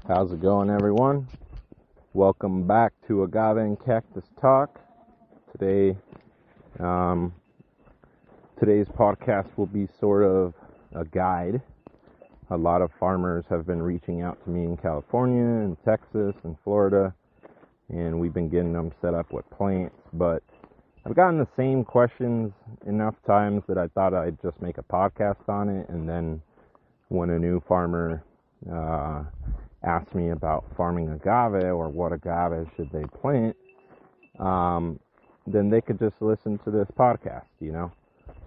How's it going, everyone? Welcome back to Agave and Cactus Talk. Today's podcast will be sort of a guide. A lot of farmers have been reaching out to me in California and Texas and Florida, and we've been getting them set up with plants, but I've gotten the same questions enough times that I thought I'd just make a podcast on it, and then when a new farmer asked me about farming agave or what agave should they plant, then they could just listen to this podcast,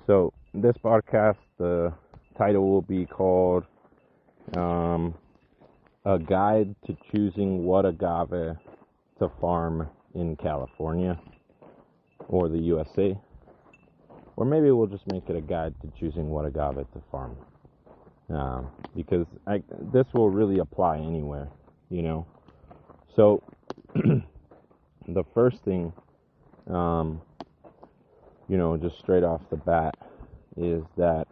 So this podcast, the title will be called A Guide to Choosing What Agave to Farm in California or the USA. Or maybe we'll just make it a guide to choosing what agave to farm. Because this will really apply anywhere, So, the first thing, just straight off the bat, is that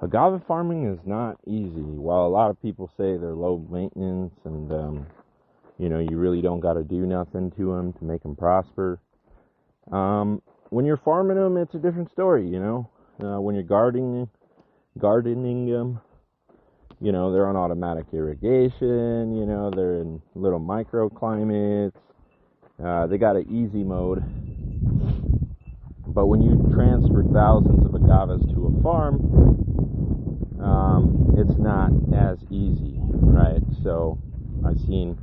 agave farming is not easy. While a lot of people say they're low maintenance and, you really don't got to do nothing to them to make them prosper, when you're farming them, it's a different story, when you're gardening them, they're on automatic irrigation, they're in little microclimates, they got an easy mode. But when you transfer thousands of agaves to a farm, it's not as easy, right? So I've seen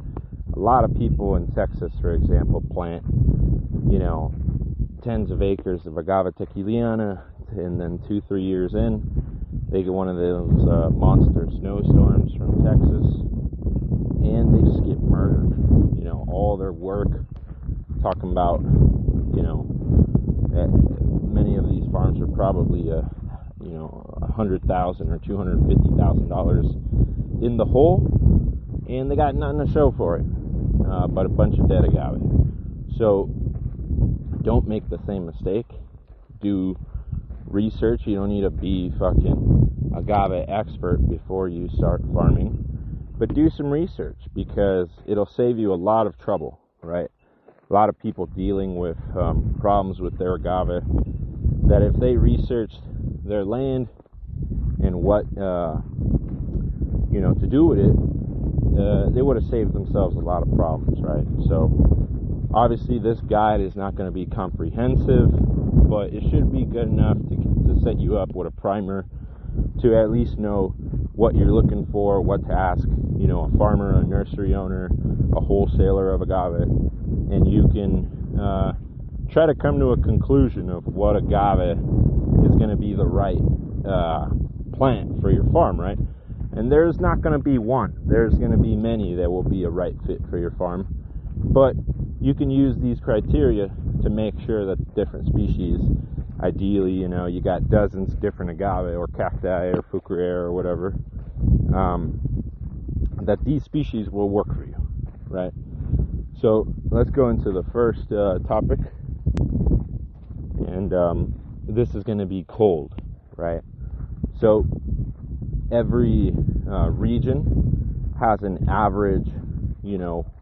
a lot of people in Texas, for example, plant, tens of acres of agave tequiliana, and then 2-3 years in, they get one of those monster snowstorms from Texas, and they just get murdered. All their work, talking about, many of these farms are probably, $100,000 or $250,000 in the hole, and they got nothing to show for it, but a bunch of dead agave. So don't make the same mistake. Do research. You don't need to be fucking agave expert before you start farming, but do some research, because it'll save you a lot of trouble, right? A lot of people dealing with problems with their agave, that if they researched their land and what to do with it, they would have saved themselves a lot of problems, right? So obviously this guide is not going to be comprehensive, but it should be good enough to set you up with a primer to at least know what you're looking for, what to ask, a farmer, a nursery owner, a wholesaler of agave, and you can try to come to a conclusion of what agave is going to be the right plant for your farm, right? And there's not going to be one. There's going to be many that will be a right fit for your farm, but you can use these criteria to make sure that different species, ideally, you got dozens of different agave or cacti or fucurere or whatever, that these species will work for you, right? So let's go into the first topic, and this is going to be cold, right? So every region has an average,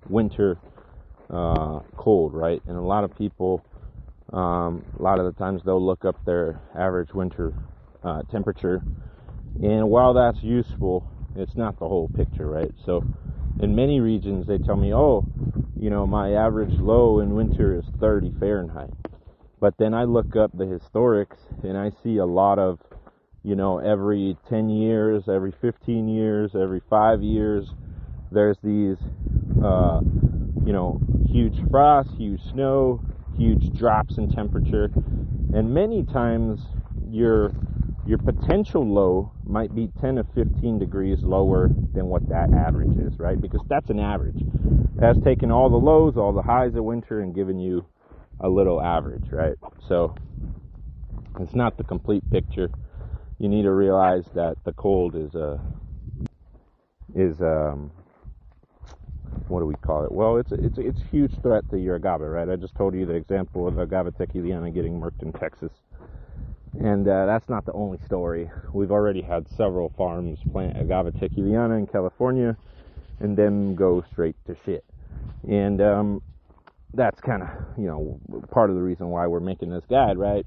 winter cold, right? And a lot of people, a lot of the times they'll look up their average winter temperature, and while that's useful, it's not the whole picture, right? So in many regions they tell me, my average low in winter is 30 Fahrenheit, but then I look up the historics and I see a lot of, every 10 years, every 15 years, every 5 years, there's these huge frost, huge snow, huge drops in temperature, and many times your potential low might be 10 to 15 degrees lower than what that average is, right? Because that's an average. That's taken all the lows, all the highs of winter, and given you a little average, right? So it's not the complete picture. You need to realize that the cold is what do we call it? Well, it's a huge threat to your agave, right? I just told you the example of agave tequiliana getting murked in Texas. And that's not the only story. We've already had several farms plant agave tequiliana in California, and then go straight to shit. And that's kind of, you know, part of the reason why we're making this guide, right?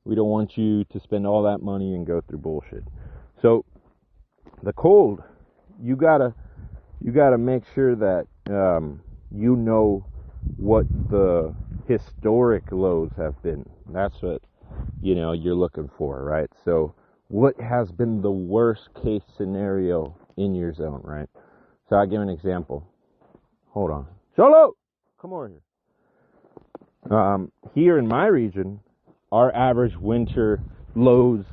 We don't want you to spend all that money and go through bullshit. So the cold, you gotta make sure that you know what the historic lows have been. That's what, you know, you're looking for, right? So what has been the worst case scenario in your zone, right? So I'll give an example. Hold on. Cholo! Come over here. Here in my region, our average winter lows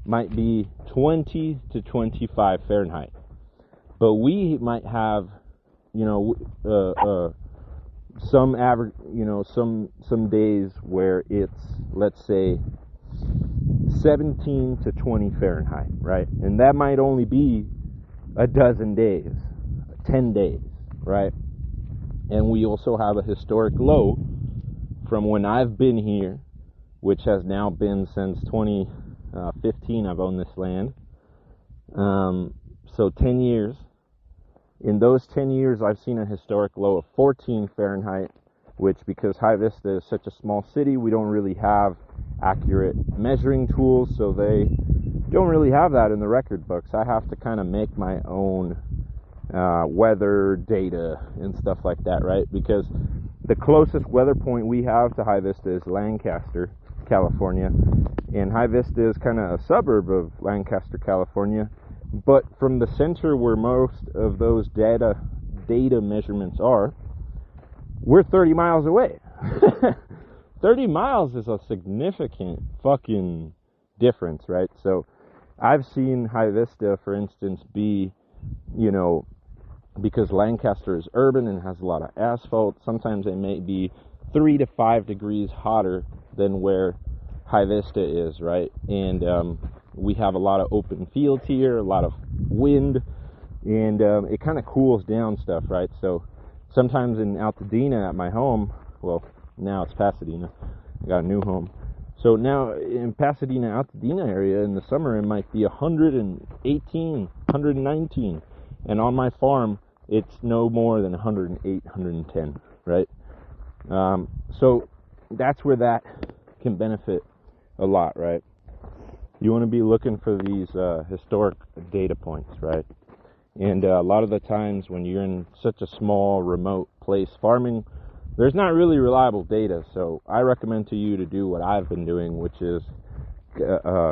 might be 20 to 25 Fahrenheit. But we might have, you know, some average, you know, some days where it's, let's say, 17 to 20 Fahrenheit, right? And that might only be a dozen days, 10 days, right? And we also have a historic low from when I've been here, which has now been since 2015. I've owned this land. So 10 years. In those 10 years, I've seen a historic low of 14 Fahrenheit, which, because High Vista is such a small city, we don't really have accurate measuring tools, so they don't really have that in the record books. I have to kind of make my own weather data and stuff like that, right? Because the closest weather point we have to High Vista is Lancaster, California, and High Vista is kind of a suburb of Lancaster, California. But from the center where most of those data measurements are, we're 30 miles away. 30 miles is a significant fucking difference, right? So I've seen High Vista, for instance, be, you know, because Lancaster is urban and has a lot of asphalt, sometimes it may be 3 to 5 degrees hotter than where High Vista is, right? And we have a lot of open fields here, a lot of wind, and it kind of cools down stuff, right? So sometimes in Altadena at my home, well, now it's Pasadena, I got a new home. So now in Pasadena, Altadena area, in the summer it might be 118, 119, and on my farm it's no more than 108, 110, right? So that's where that can benefit a lot, right? You want to be looking for these historic data points, right? And a lot of the times when you're in such a small, remote place farming, there's not really reliable data. So I recommend to you to do what I've been doing, which is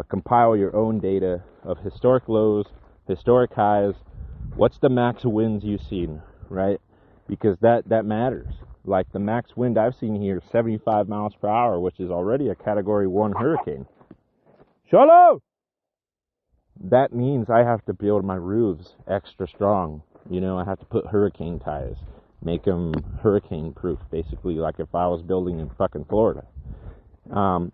compile your own data of historic lows, historic highs, what's the max winds you've seen, right? Because that matters. Like the max wind I've seen here, 75 miles per hour, which is already a Category 1 hurricane. Shalom! That means I have to build my roofs extra strong. You know, I have to put hurricane ties, make them hurricane proof, basically, like if I was building in fucking Florida. I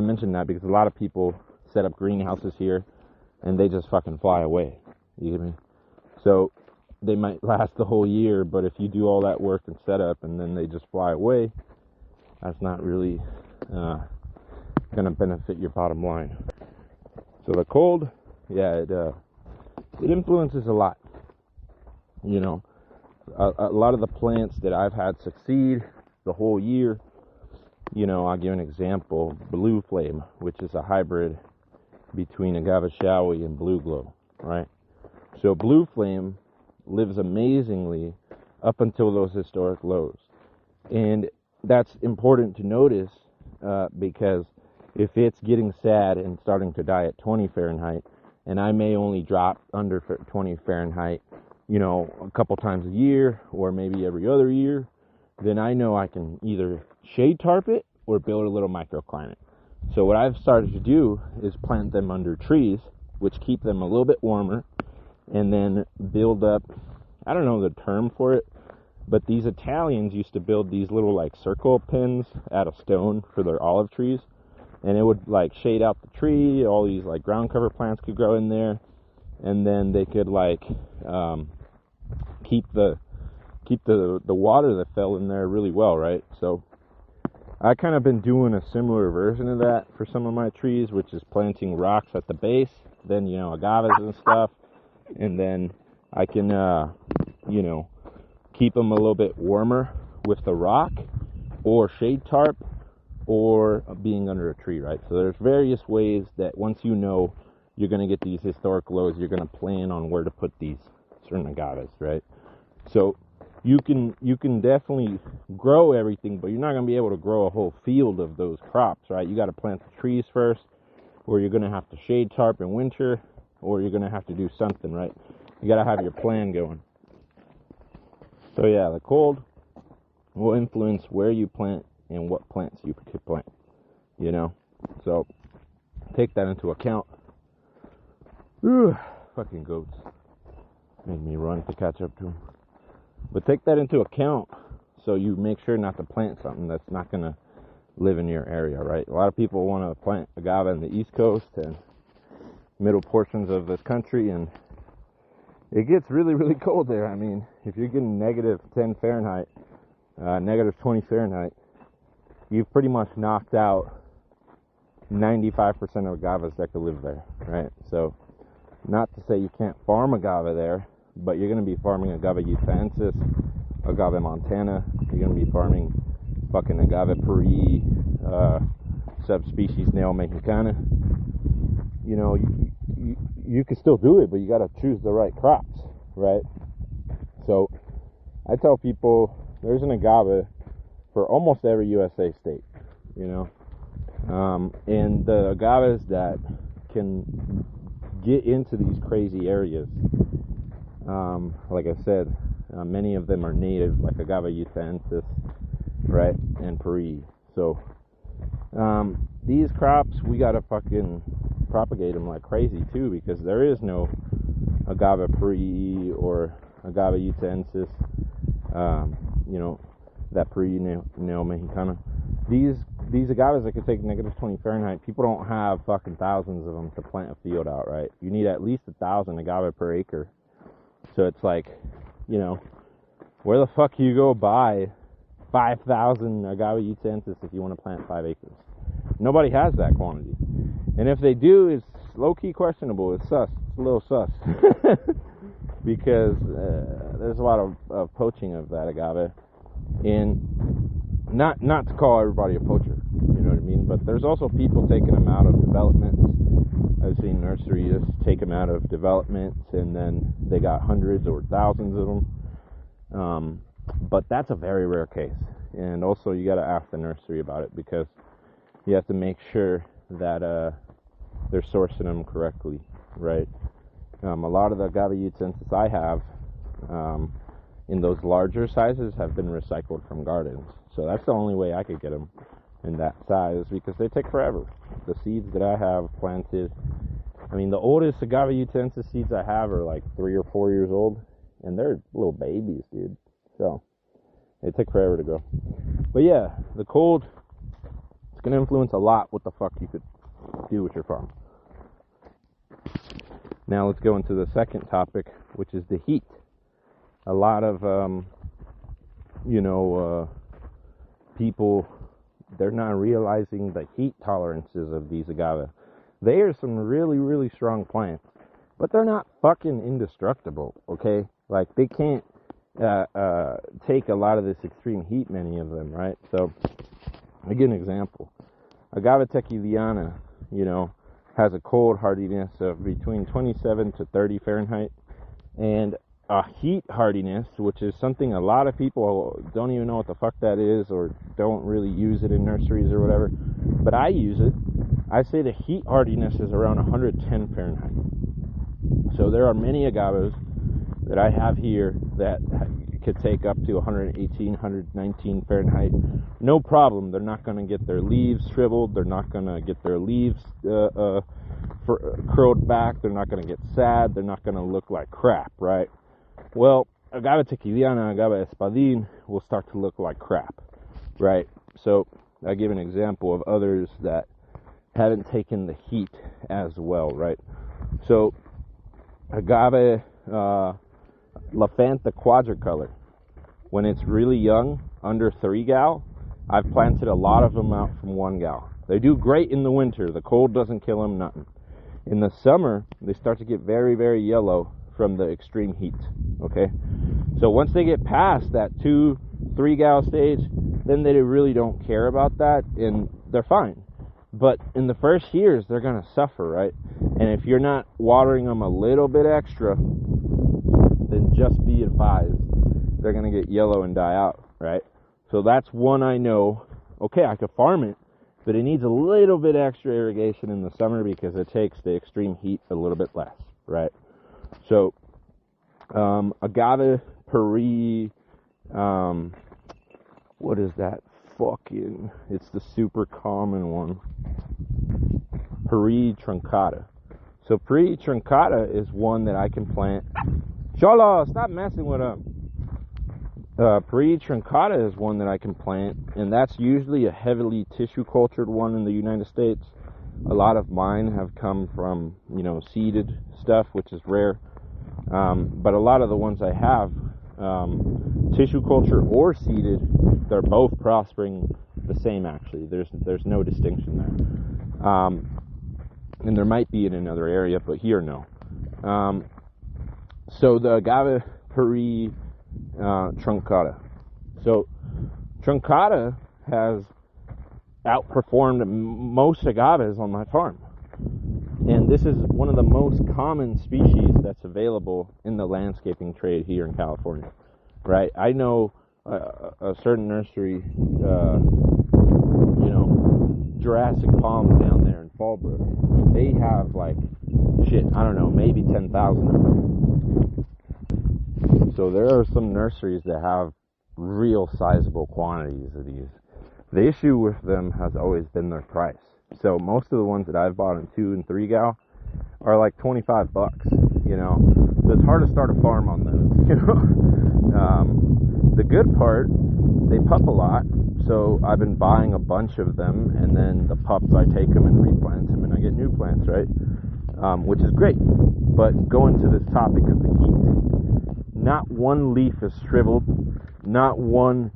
mentioned that because a lot of people set up greenhouses here and they just fucking fly away. You get me? So they might last the whole year, but if you do all that work and setup and then they just fly away, that's not really going to benefit your bottom line. So the cold, yeah, it influences a lot. You know, a lot of the plants that I've had succeed the whole year, you know, I'll give an example. Blue Flame, which is a hybrid between agave showy and blue glow, right? So Blue Flame lives amazingly up until those historic lows. And that's important to notice because if it's getting sad and starting to die at 20 Fahrenheit, and I may only drop under 20 Fahrenheit, you know, a couple times a year or maybe every other year, then I know I can either shade tarp it or build a little microclimate. So what I've started to do is plant them under trees, which keep them a little bit warmer, and then build up, I don't know the term for it, but these Italians used to build these little like circle pins out of stone for their olive trees, and it would like shade out the tree. All these like ground cover plants could grow in there, and then they could like keep the water that fell in there really well, right? So I kind of been doing a similar version of that for some of my trees, which is planting rocks at the base, then, you know, agaves and stuff, and then I can, keep them a little bit warmer with the rock or shade tarp or being under a tree, right? So there's various ways that once you know you're going to get these historic lows, you're going to plan on where to put these certain agaves, right? So you can definitely grow everything, but you're not going to be able to grow a whole field of those crops, right? You got to plant the trees first, or you're going to have to shade tarp in winter, or you're going to have to do something, right? You got to have your plan going. So yeah, the cold will influence where you plant and what plants you could plant, So take that into account. Ooh, fucking goats made me run to catch up to them. But take that into account so you make sure not to plant something that's not going to live in your area, right? A lot of people want to plant agave in the East Coast and middle portions of this country, and it gets really, really cold there. I mean, if you're getting negative 10 Fahrenheit, negative 20 Fahrenheit, you've pretty much knocked out 95% of agaves that could live there, right? So, not to say you can't farm agave there, but you're going to be farming agave uthensis, agave montana, you're going to be farming fucking agave Paris, subspecies Neo Mexicana. You can still do it, but you got to choose the right crops, right? So I tell people there's an agave for almost every USA state, and the agaves that can get into these crazy areas, like I said, many of them are native, like agave uthensis, right, and Paris. So these crops, we got to fucking propagate them like crazy too, because there is no agave Paris or agave uthensis, that Paris Neo Mexicana. These agaves that could take negative 20 Fahrenheit, people don't have fucking thousands of them to plant a field out, right? You need at least 1,000 agave per acre. So it's like, where the fuck you go buy 5,000 agave uthensis if you want to plant 5 acres? Nobody has that quantity. And if they do, it's low-key questionable. It's sus. It's a little sus. Because there's a lot of poaching of that agave. And not to call everybody a poacher, you know what I mean? But there's also people taking them out of development. I've seen nurseries take them out of development, and then they got hundreds or thousands of them. But that's a very rare case. And also, you got to ask the nursery about it, because you have to make sure that they're sourcing them correctly, right? A lot of the agave uthensis I have in those larger sizes have been recycled from gardens. So that's the only way I could get them in that size, because they take forever. The seeds that I have planted, I mean, the oldest agave uthensis seeds I have are like 3 or 4 years old, and they're little babies, dude. So they take forever to grow. But yeah, the cold, it's going to influence a lot what the fuck you could do with your farm. Now let's go into the second topic, which is the heat. A lot of, people, they're not realizing the heat tolerances of these agave. They are some really, really strong plants, but they're not fucking indestructible, okay? Like, they can't take a lot of this extreme heat, many of them, right? So, I'll give an example. Agave tequiliana, has a cold hardiness of between 27 to 30 Fahrenheit, and a heat hardiness, which is something a lot of people don't even know what the fuck that is, or don't really use it in nurseries or whatever, but I use it. I say the heat hardiness is around 110 Fahrenheit. So there are many agaves that I have here that could take up to 118, 119 Fahrenheit. No problem. They're not going to get their leaves shriveled. They're not going to get their leaves curled back. They're not going to get sad. They're not going to look like crap, right? Well, agave tequiliana, agave espadín will start to look like crap, right? So I give an example of others that haven't taken the heat as well, right? So agave Lafanta quadricolor, when it's really young, under 3 gal, I've planted a lot of them out from 1 gal. They do great in the winter. The cold doesn't kill them, nothing. In the summer, they start to get very, very yellow from the extreme heat, okay? So once they get past that 2-3 gal stage, then they really don't care about that, and they're fine. But in the first years, they're going to suffer, right? And if you're not watering them a little bit extra, then just be advised, they're going to get yellow and die out, right? So that's one I know, okay, I could farm it, but it needs a little bit extra irrigation in the summer because it takes the extreme heat a little bit less, right? So, agave Paris, what is that fucking, it's the super common one, Paris truncata. So Paris truncata is one that I can plant. Cholo, stop messing with them. Paris truncata is one that I can plant, and that's usually a heavily tissue cultured one in the United States. A lot of mine have come from, seeded stuff, which is rare. But a lot of the ones I have, tissue culture or seeded, they're both prospering the same, actually. There's no distinction there. And there might be in another area, but here, no. So the agave Paris truncata. So truncata has outperformed most agaves on my farm. And this is one of the most common species that's available in the landscaping trade here in California, right? I know a certain nursery, Jurassic Palms down there in Fallbrook. They have maybe 10,000 of them. So there are some nurseries that have real sizable quantities of these. The issue with them has always been their price. So most of the ones that I've bought in 2 and 3 gal are like $25, So it's hard to start a farm on those, The good part, they pup a lot. So I've been buying a bunch of them, and then the pups, I take them and replant them, and I get new plants, right? Which is great. But going to this topic of the heat, not one leaf is shriveled, not one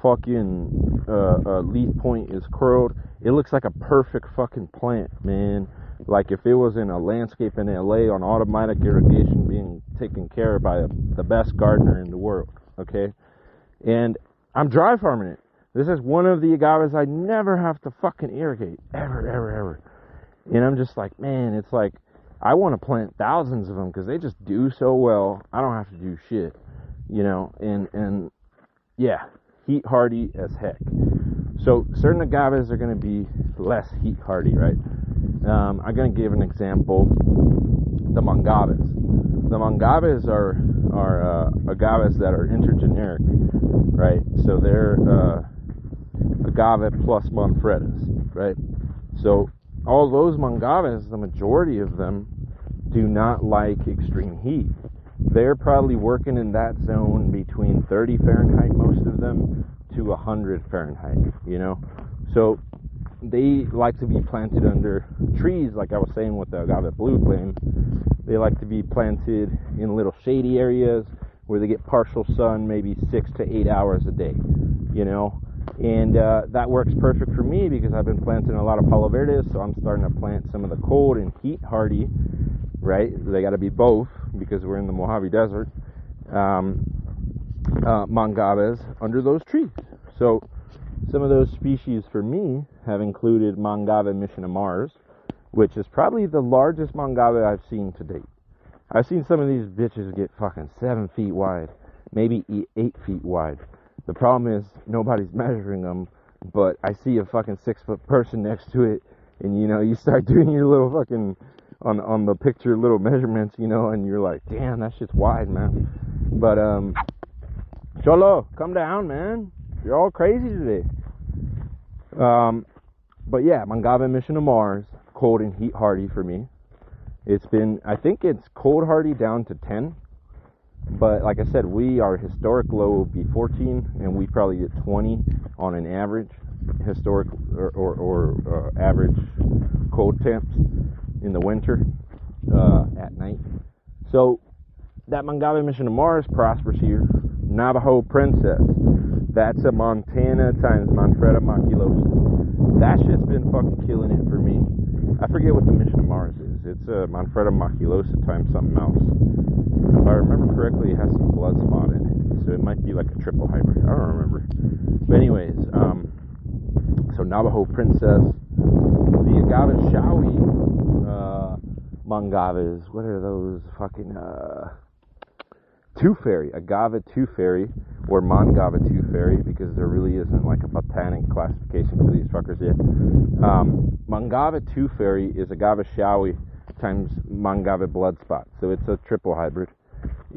fucking leaf point is curled. It looks like a perfect fucking plant, man. Like if it was in a landscape in LA on automatic irrigation being taken care of by the best gardener in the world, okay? And I'm dry farming it. This is one of the agaves I never have to fucking irrigate, ever. And I'm just like, man, it's like, I want to plant thousands of them because they just do so well. I don't have to do shit, and yeah, heat hardy as heck. So certain agaves are going to be less heat hardy, right? I'm going to give an example. The mangaves. The mangaves are agaves that are intergeneric, right? So they're agave plus monfretas, right? So all those mangaves, the majority of them do not like extreme heat. They're probably working in that zone between 30 Fahrenheit, most of them, to 100 Fahrenheit, So they like to be planted under trees, like I was saying with the agave blue flame. They like to be planted in little shady areas where they get partial sun, maybe 6 to 8 hours a day, And that works perfect for me because I've been planting a lot of palo verdes, so I'm starting to plant some of the cold and heat hardy, right? They got to be both because we're in the Mojave Desert. Mangaves under those trees. So some of those species for me have included Mangave Mission of Mars, which is probably the largest mangave I've seen to date. I've seen some of these bitches get fucking 7 feet wide, maybe 8 feet wide. The problem is nobody's measuring them, but I see a fucking 6-foot person next to it, and you start doing your little fucking on the picture little measurements, and you're like, damn, that shit's wide, man. But Cholo, come down, man. You're all crazy today. But yeah, Mangave Mission of Mars, cold and heat hardy for me. I think it's cold hardy down to 10. But like I said, our historic low will be 14, and we probably get 20 on an average historic or average cold temps in the winter at night. So that Mangave Mission of Mars prospers here. Navajo Princess. That's a Montana times Manfreda maculosa. That shit's been fucking killing it for me. I forget what the Mission of Mars is. It's a Manfreda maculosa times something else. if I remember correctly, it has some blood spot in it, so it might be like a triple hybrid. I don't remember. But anyways, so Navajo Princess, the agave shawi mangaves. What are those fucking two fairy, agave two fairy, or mangave two fairy, because there really isn't like a botanic classification for these fuckers yet. Mangave two fairy is agave shawi times mangave blood spot, so it's a triple hybrid,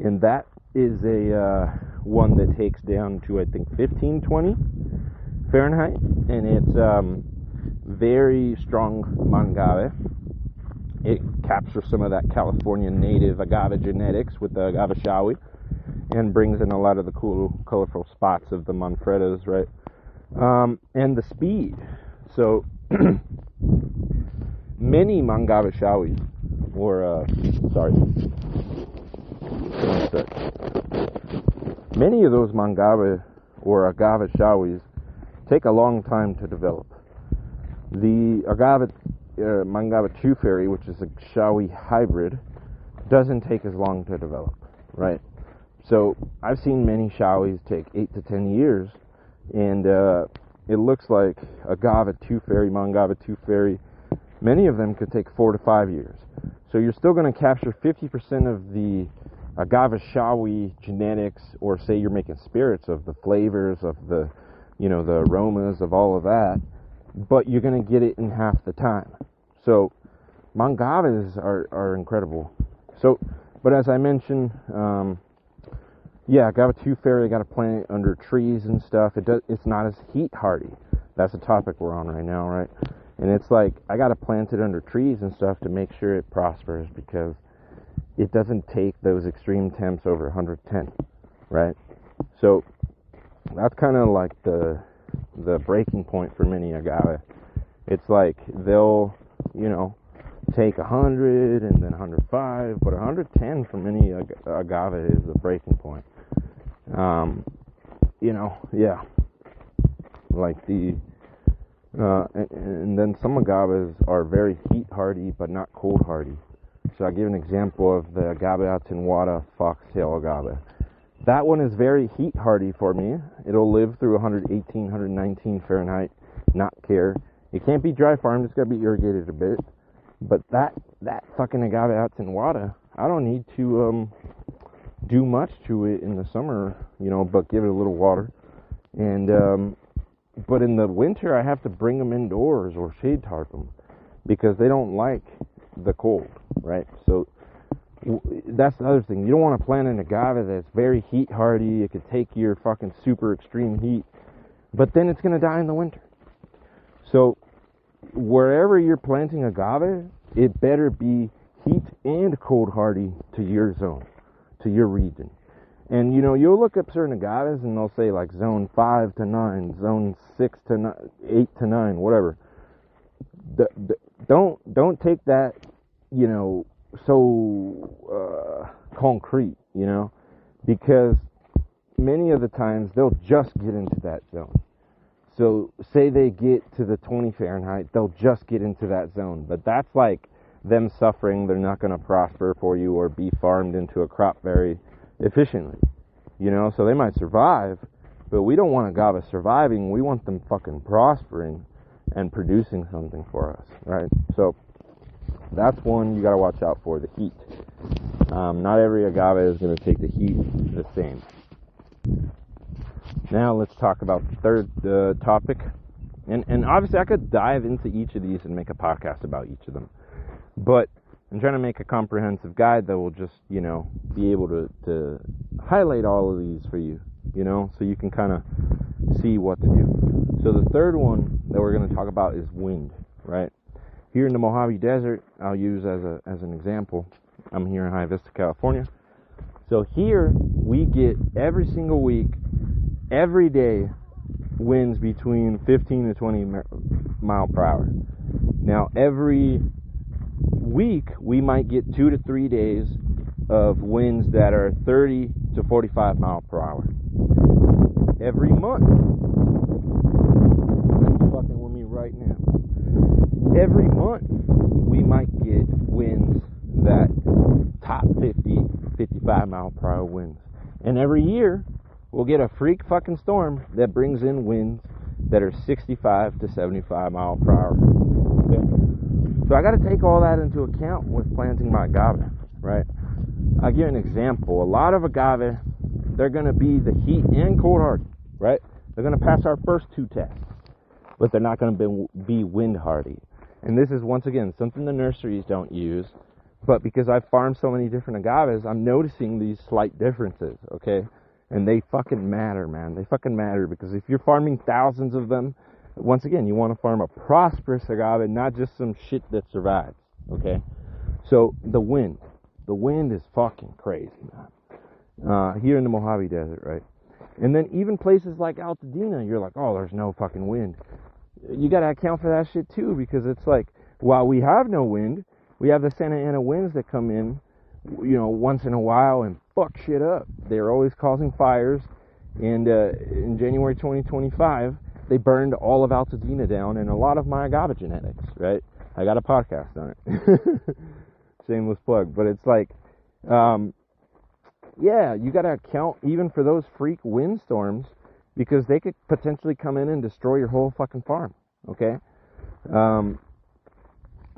and that is a one that takes down to, I think, 1520 Fahrenheit, and it's very strong mangave. It captures some of that California native agave genetics with the agave shawi, and brings in a lot of the cool, colorful spots of the Manfredas, right? And the speed. So many mangave shawis, or many of those mangave or agave shawis take a long time to develop. The agave mangave two fairy, which is a shawi hybrid, doesn't take as long to develop, right? So I've seen many shawis take 8 to 10 years, and it looks like agave two fairy, mangave two fairy, many of them could take 4 to 5 years. So you're still going to capture 50% of the agave shawi genetics, or say you're making spirits, of the flavors, of the, you know, the aromas of all of that, but you're going to get it in half the time. So mangaves are incredible. So, but as I mentioned, agave two fairy, got to plant it under trees and stuff. It's not as heat hardy. That's the topic we're on right now, right? And it's like, I got to plant it under trees and stuff to make sure it prospers, because it doesn't take those extreme temps over 110, right? So that's kind of like the breaking point for many agave. It's like they'll, you know, take 100 and then 105, but 110 for many agave is the breaking point. You know, yeah. Like the and then some agaves are very heat hardy but not cold hardy. So I'll give an example of the agave Atenuada foxtail agave. That one is very heat hardy for me. It'll live through 118, 119 Fahrenheit, not care. It can't be dry farmed, it's gotta be irrigated a bit. But that fucking agave Atenuada, I don't need to do much to it in the summer, you know, but give it a little water. And but in the winter, I have to bring them indoors or shade tarp them, because they don't like the cold, right? So that's the other thing. You don't want to plant an agave that's very heat hardy. It could take your fucking super extreme heat, but then it's going to die in the winter. So wherever you're planting agave, it better be heat and cold hardy to your zone, to your region. And, you know, you'll look up certain agaves and they'll say like zone 5 to 9, zone 6 to 9, 8 to 9, whatever. Don't take that, you know, so concrete, you know, because many of the times they'll just get into that zone. So say they get to the 20 Fahrenheit, they'll just get into that zone. But that's like them suffering. They're not going to prosper for you or be farmed into a crop very efficiently, you know. So they might survive, but we don't want agave surviving. We want them fucking prospering and producing something for us, right? So that's one you got to watch out for, the heat. Not every agave is going to take the heat the same. Now let's talk about the third topic, and obviously I could dive into each of these and make a podcast about each of them, but I'm trying to make a comprehensive guide that will just, you know, be able to highlight all of these for you, you know, so you can kind of see what to do. So the third one that we're going to talk about is wind, right? Here in the Mojave Desert, I'll use as an example. I'm here in High Vista, California. So here we get every single week, every day, winds between 15 to 20 mile per hour. Now every week we might get 2 to 3 days of winds that are 30 to 45 mile per hour. Every month, that's fucking with me right now. Every month we might get winds that top 50, 55 mile per hour winds. And every year, we'll get a freak fucking storm that brings in winds that are 65 to 75 mile per hour. Okay? So I got to take all that into account with planting my agave, right? I'll give you an example. A lot of agave, they're going to be the heat and cold hardy, right? They're going to pass our first two tests, but they're not going to be wind hardy. And this is, once again, something the nurseries don't use, but because I've farmed so many different agaves, I'm noticing these slight differences, okay? And they fucking matter, man. They fucking matter, because if you're farming thousands of them, once again, you want to farm a prosperous agave, not just some shit that survives, okay? So the wind is fucking crazy, man. Here in the Mojave Desert, right? And then even places like Altadena, you're like, oh, there's no fucking wind. You got to account for that shit too, because it's like, while we have no wind, we have the Santa Ana winds that come in, you know, once in a while and fuck shit up. They're always causing fires. And in January 2025, they burned all of Altadena down and a lot of my agave genetics, right? I got a podcast on it. Shameless plug. But it's like, yeah, you got to account even for those freak windstorms, because they could potentially come in and destroy your whole fucking farm, okay?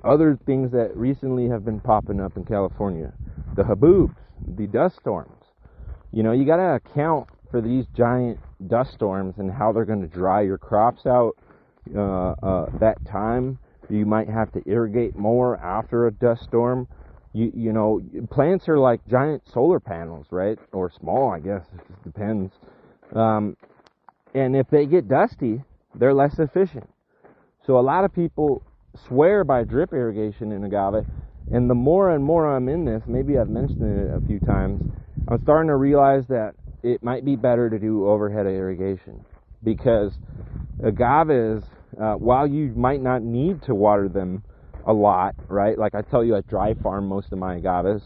Other things that recently have been popping up in California, the haboobs, the dust storms. You know, you got to account for these giant dust storms and how they're going to dry your crops out that time. You might have to irrigate more after a dust storm. You know, plants are like giant solar panels, right? Or small, I guess. It just depends. And if they get dusty, they're less efficient. So a lot of people swear by drip irrigation in agave, and the more and more I'm in this, maybe I've mentioned it a few times, I'm starting to realize that it might be better to do overhead irrigation, because agaves, while you might not need to water them a lot, right? Like I tell you, I dry farm most of my agaves.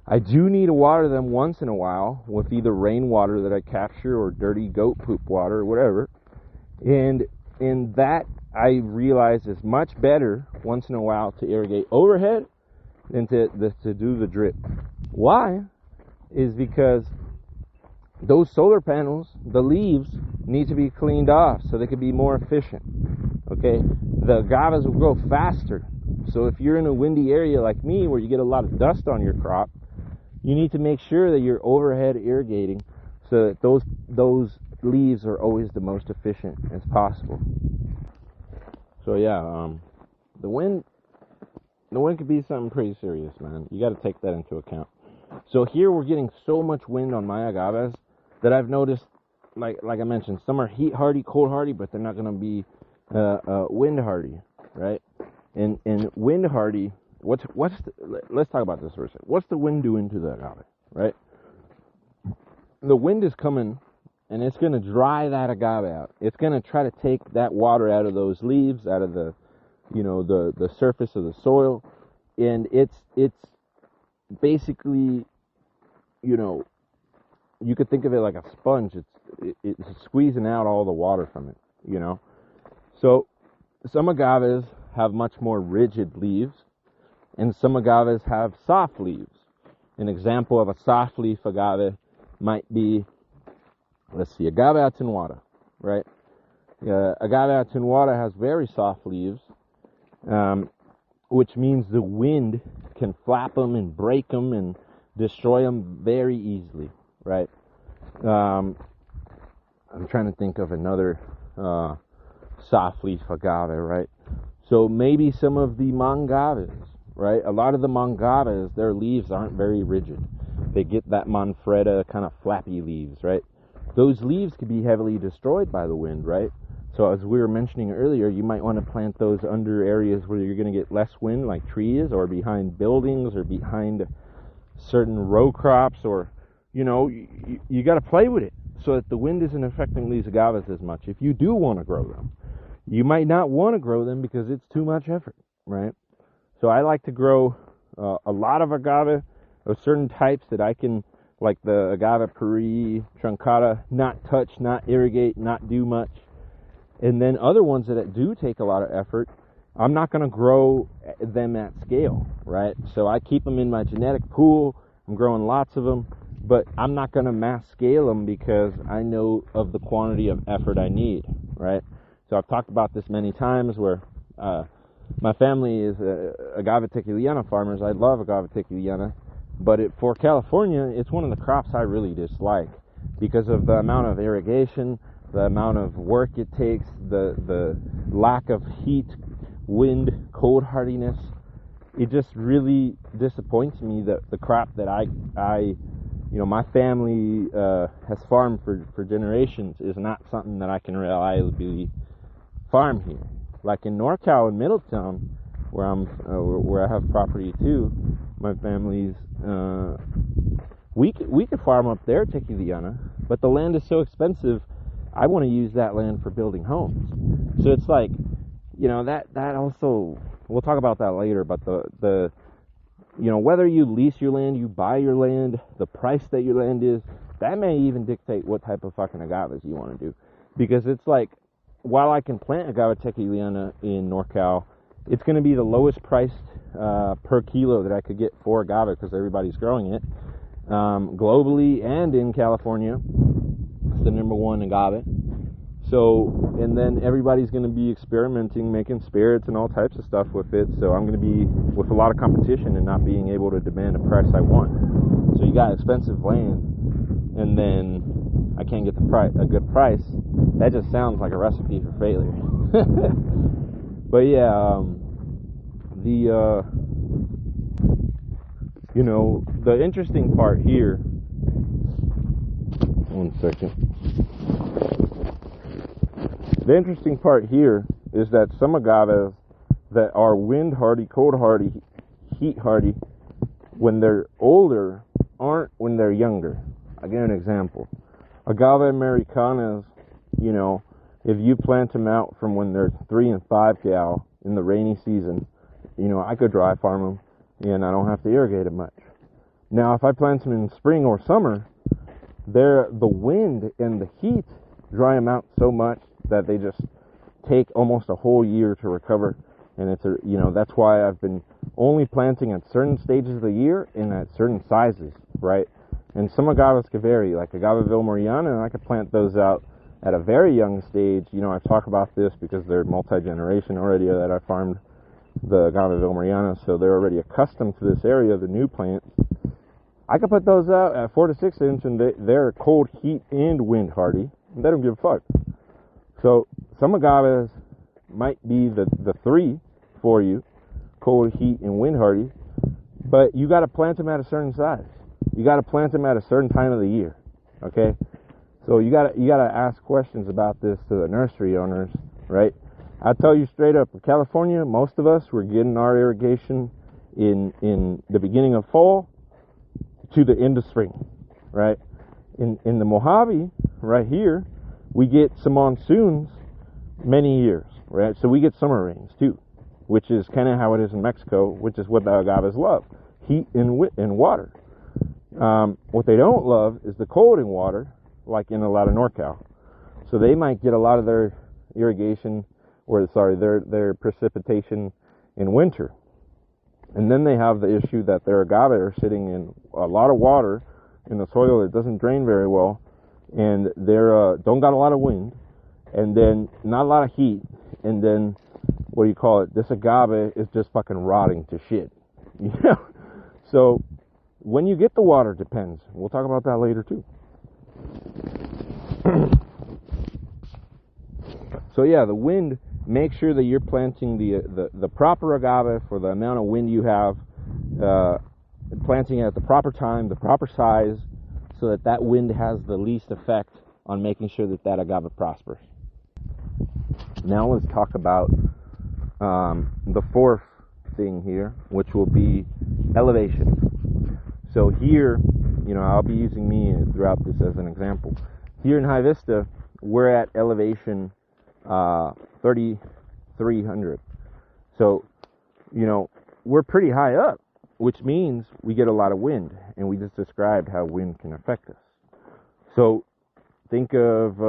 I do need to water them once in a while with either rainwater that I capture or dirty goat poop water or whatever. And that I realize is much better once in a while to irrigate overhead than to do the drip. Why? Is because those solar panels, the leaves, need to be cleaned off so they can be more efficient. Okay? The agaves will grow faster. So if you're in a windy area like me where you get a lot of dust on your crop, you need to make sure that you're overhead irrigating so that those leaves are always the most efficient as possible. So yeah, the wind could be something pretty serious, man. You got to take that into account. So here we're getting so much wind on my agaves that I've noticed, like I mentioned, some are heat hardy, cold hardy, but they're not going to be wind hardy, right? And wind hardy, let's talk about this for a second. What's the wind doing to the agave, right? The wind is coming, and it's going to dry that agave out. It's going to try to take that water out of those leaves, out of the, you know, the surface of the soil, and it's basically, you know, you could think of it like a sponge. It's squeezing out all the water from it, you know. So some agaves have much more rigid leaves, and some agaves have soft leaves. An example of a soft leaf agave might be, let's see, agave attenuata, right? Agave attenuata has very soft leaves, which means the wind can flap them and break them and destroy them very easily, right? I'm trying to think of another soft leaf agave, right? So maybe some of the mangaves, right? A lot of the mangaves, their leaves aren't very rigid. They get that Manfreda kind of flappy leaves, right? Those leaves could be heavily destroyed by the wind, right? So as we were mentioning earlier, you might want to plant those under areas where you're going to get less wind, like trees, or behind buildings, or behind certain row crops, or, you know, you got to play with it so that the wind isn't affecting these agaves as much. If you do want to grow them, you might not want to grow them because it's too much effort, right? So I like to grow a lot of agave of certain types that I can, like the agave Paris, truncata, not touch, not irrigate, not do much. And then other ones that do take a lot of effort, I'm not going to grow them at scale, right? So I keep them in my genetic pool. I'm growing lots of them, but I'm not going to mass scale them because I know of the quantity of effort I need, right? So I've talked about this many times where my family is agave tequiliana farmers. I love agave tequiliana, but for California, it's one of the crops I really dislike because of the amount of irrigation, the amount of work it takes, the lack of heat, wind, cold hardiness. It just really disappoints me that the crop that my family has farmed for generations is not something that I can reliably farm here. Like in NorCal in Middletown, where I have property too, my family's we could farm up there tequiliana, but the land is so expensive. I want to use that land for building homes. So it's like, that also, we'll talk about that later, but the whether you lease your land, you buy your land, the price that your land is, that may even dictate what type of fucking agaves you want to do. Because it's like, while I can plant agave tequiliana in NorCal, it's going to be the lowest priced per kilo that I could get for agave because everybody's growing it. Globally and in California, it's the number one agave. So, and then everybody's going to be experimenting, making spirits and all types of stuff with it. So I'm going to be with a lot of competition and not being able to demand a price I want. So you got expensive land, and then I can't get a good price. That just sounds like a recipe for failure. But yeah, the interesting part here. One second. The interesting part here is that some agaves that are wind hardy, cold hardy, heat hardy, when they're older, aren't when they're younger. I'll give an example. Agave Americanas, if you plant them out from when they're 3 and 5 gal in the rainy season, I could dry farm them and I don't have to irrigate them much. Now, if I plant them in spring or summer, the wind and the heat dry them out so much that they just take almost a whole year to recover. And that's why I've been only planting at certain stages of the year and at certain sizes, right? And some agaves can vary, like agave Vilmoriana, and I could plant those out at a very young stage. I've talked about this because they're multi-generation already that I farmed the agave Vilmoriana, so they're already accustomed to this area, the new plants. I could put those out at 4 to 6 inch, and they're cold, heat, and wind hardy. They don't give a fuck. So some agaves might be the 3 for you, cold, heat, and wind hardy, but you got to plant them at a certain size. You got to plant them at a certain time of the year. Okay, so you got to ask questions about this to the nursery owners, right? I tell you straight up, in California, most of us were getting our irrigation in the beginning of fall to the end of spring, right? In the Mojave, right here, we get some monsoons many years, right? So we get summer rains too, which is kind of how it is in Mexico, which is what the agaves love, heat and water. What they don't love is the cold and water, like in a lot of NorCal. So they might get a lot of their irrigation, their precipitation in winter. And then they have the issue that their agave are sitting in a lot of water in the soil that doesn't drain very well, and they're don't got a lot of wind, and then not a lot of heat, and then this agave is just fucking rotting to shit. So when you get the water depends. We'll talk about that later too. So yeah, the wind, make sure that you're planting the proper agave for the amount of wind you have, planting it at the proper time, the proper size, so that wind has the least effect on making sure that agave prospers. Now let's talk about the fourth thing here, which will be elevation. So here, I'll be using me throughout this as an example. Here in High Vista, we're at elevation 3,300. So, we're pretty high up, which means we get a lot of wind, and we just described how wind can affect us. So think of,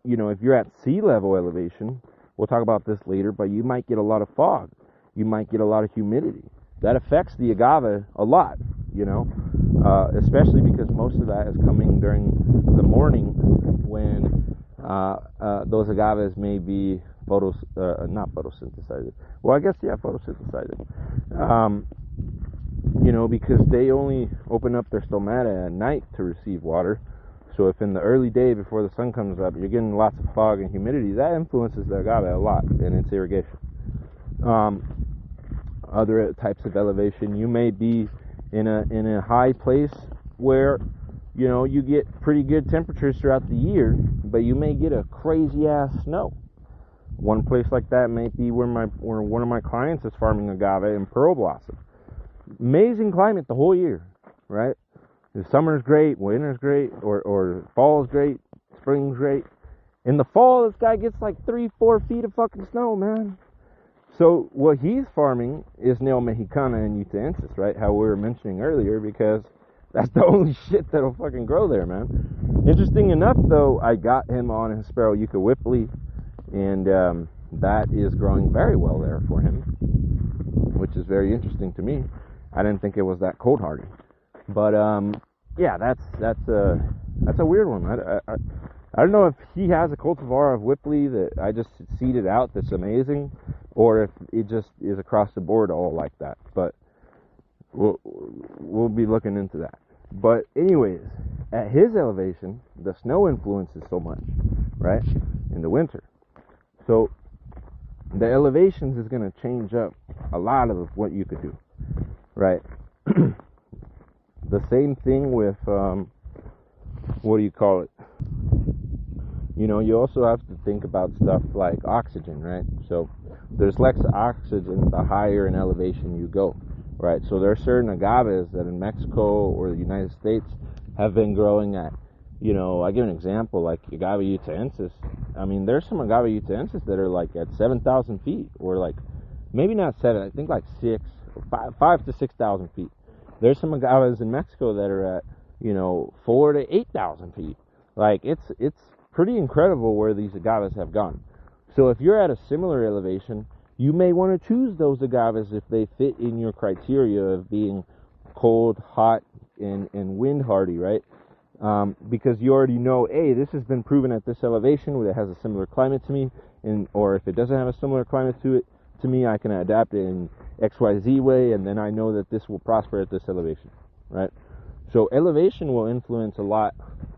if you're at sea level elevation, we'll talk about this later, but you might get a lot of fog. You might get a lot of humidity. That affects the agave a lot, especially because most of that is coming during the morning when those agaves may be not photosynthesized. Well, I guess, yeah, photosynthesized. Because they only open up their stomata at night to receive water. So if in the early day before the sun comes up, you're getting lots of fog and humidity, that influences the agave a lot in its irrigation. Other types of elevation, you may be in a high place where you get pretty good temperatures throughout the year, but you may get a crazy ass snow. One place like that may be where one of my clients is farming agave in Pearl Blossom. Amazing climate the whole year, right? The summer's great, winter's great, or fall's great, spring's great. In the fall, this guy gets like 3-4 feet of fucking snow, man. So what he's farming is Neo Mexicana and Utahensis, right? How we were mentioning earlier, because that's the only shit that'll fucking grow there, man. Interesting enough, though, I got him on Hespero Yucca Whippley, and that is growing very well there for him, which is very interesting to me. I didn't think it was that cold hardy, but yeah, that's a weird one. I don't know if he has a cultivar of Whippley that I just seeded out that's amazing, or if it just is across the board all like that. But we'll be looking into that. But anyways, at his elevation, the snow influences so much, right, in the winter. So the elevations is going to change up a lot of what you could do, right? The same thing with, what do you call it? You also have to think about stuff like oxygen, right? So there's less oxygen the higher in elevation you go, right? So there are certain agaves that in Mexico or the United States have been growing at, I give an example, like agave utahensis. I mean, there's some agave utahensis that are like at 7,000 feet, or like, maybe not 7, I think like 5 to 6,000 feet. There's some agaves in Mexico that are at, 4 to 8,000 feet. Like, it's pretty incredible where these agaves have gone. So if you're at a similar elevation, you may want to choose those agaves if they fit in your criteria of being cold, hot, and wind hardy, right? Because you already know, hey, this has been proven at this elevation where it has a similar climate to me, or if it doesn't have a similar climate to me, I can adapt it in XYZ way, and then I know that this will prosper at this elevation, right? So elevation will influence a lot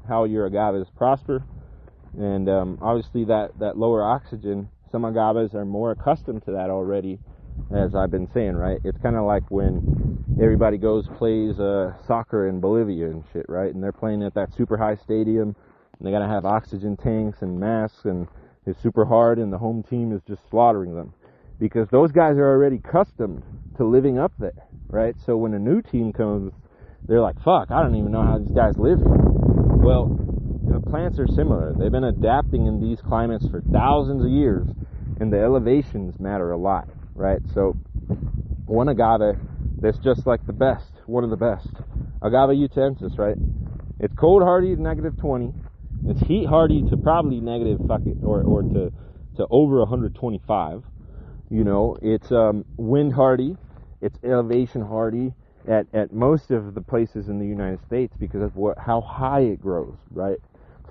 how your agaves prosper, and obviously that lower oxygen, some agaves are more accustomed to that already, as I've been saying, right? It's kind of like when everybody plays soccer in Bolivia and shit, right? And they're playing at that super high stadium, and they gotta have oxygen tanks and masks, and it's super hard, and the home team is just slaughtering them, because those guys are already accustomed to living up there, right? So when a new team comes, they're like, fuck, I don't even know how these guys live here. Well, plants are similar. They've been adapting in these climates for thousands of years, and the elevations matter a lot, right? So one agave that's just like the best, one of the best, agave utahensis, right? It's cold hardy to -20. It's heat hardy to probably or to over 125. It's wind hardy, it's elevation hardy at most of the places in the United States because of how high it grows, right?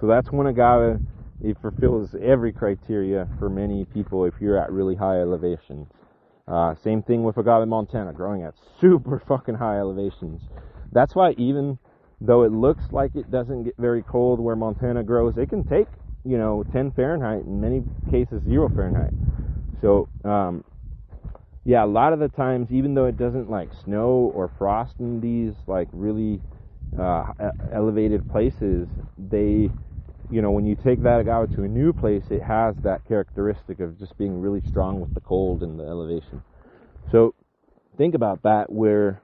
So that's one agave. It fulfills every criteria for many people if you're at really high elevations. Same thing with agave Montana, growing at super fucking high elevations. That's why even though it looks like it doesn't get very cold where Montana grows, it can take 10 Fahrenheit, in many cases 0 Fahrenheit. So yeah, a lot of the times, even though it doesn't like snow or frost in these like really elevated places, they, when you take that agave to a new place, it has that characteristic of just being really strong with the cold and the elevation. So think about that, where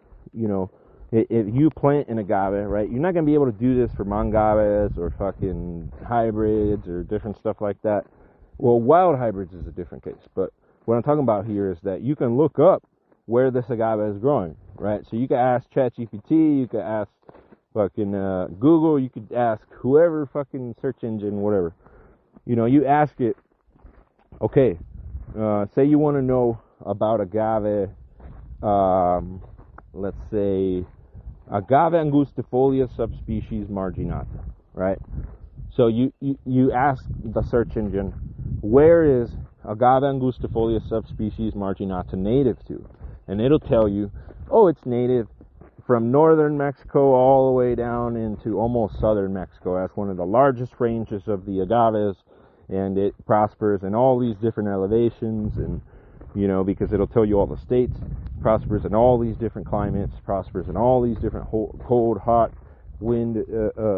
if you plant an agave, right, you're not going to be able to do this for mangaves or fucking hybrids or different stuff like that. Well, wild hybrids is a different case, but what I'm talking about here is that you can look up where this agave is growing, right? So you can ask ChatGPT, you can ask fucking Google, you could ask whoever, fucking search engine, whatever. You ask it, okay, say you want to know about agave, let's say agave angustifolia subspecies marginata, right? So you ask the search engine, where is agave angustifolia subspecies marginata native to? And it'll tell you, oh, it's native from northern Mexico all the way down into almost southern Mexico. That's one of the largest ranges of the agaves, and it prospers in all these different elevations, and because it'll tell you all the states, prospers in all these different climates, prospers in all these different cold, hot, wind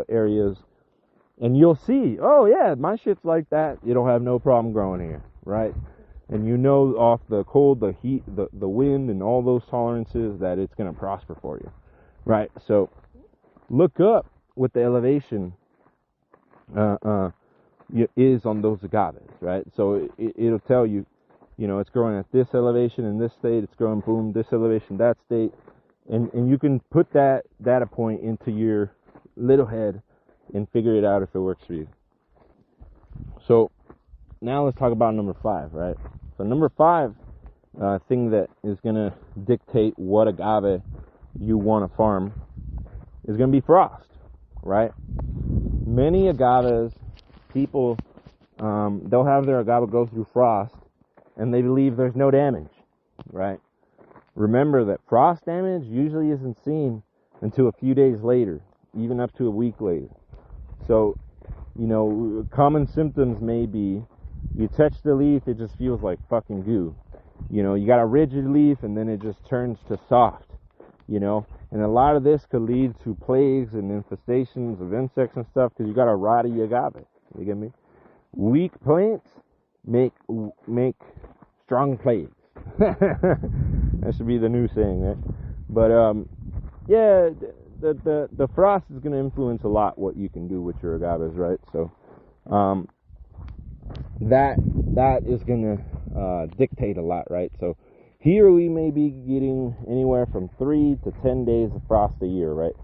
areas. And you'll see, oh yeah, my shit's like that. It'll have no problem growing here, right? And off the cold, the heat, the wind, and all those tolerances that it's going to prosper for you, right? So look up what the elevation is on those agaves, right? So it'll tell you, it's growing at this elevation in this state, it's growing, boom, this elevation, that state. And you can put that data point into your little head and figure it out if it works for you. So now let's talk about number 5, right? So number 5 thing that is going to dictate what agave you want to farm is going to be frost, right? Many agaves, people, they'll have their agave go through frost and they believe there's no damage, right? Remember that frost damage usually isn't seen until a few days later, even up to a week later. So, common symptoms may be you touch the leaf, it just feels like fucking goo. You got a rigid leaf and then it just turns to soft, and a lot of this could lead to plagues and infestations of insects and stuff because you got a rotty agave. You get me? Weak plants make strong plagues. That should be the new saying, right? But yeah, the frost is going to influence a lot what you can do with your agaves, right? So that is going to dictate a lot, right? So here we may be getting anywhere from 3 to 10 days of frost a year, right?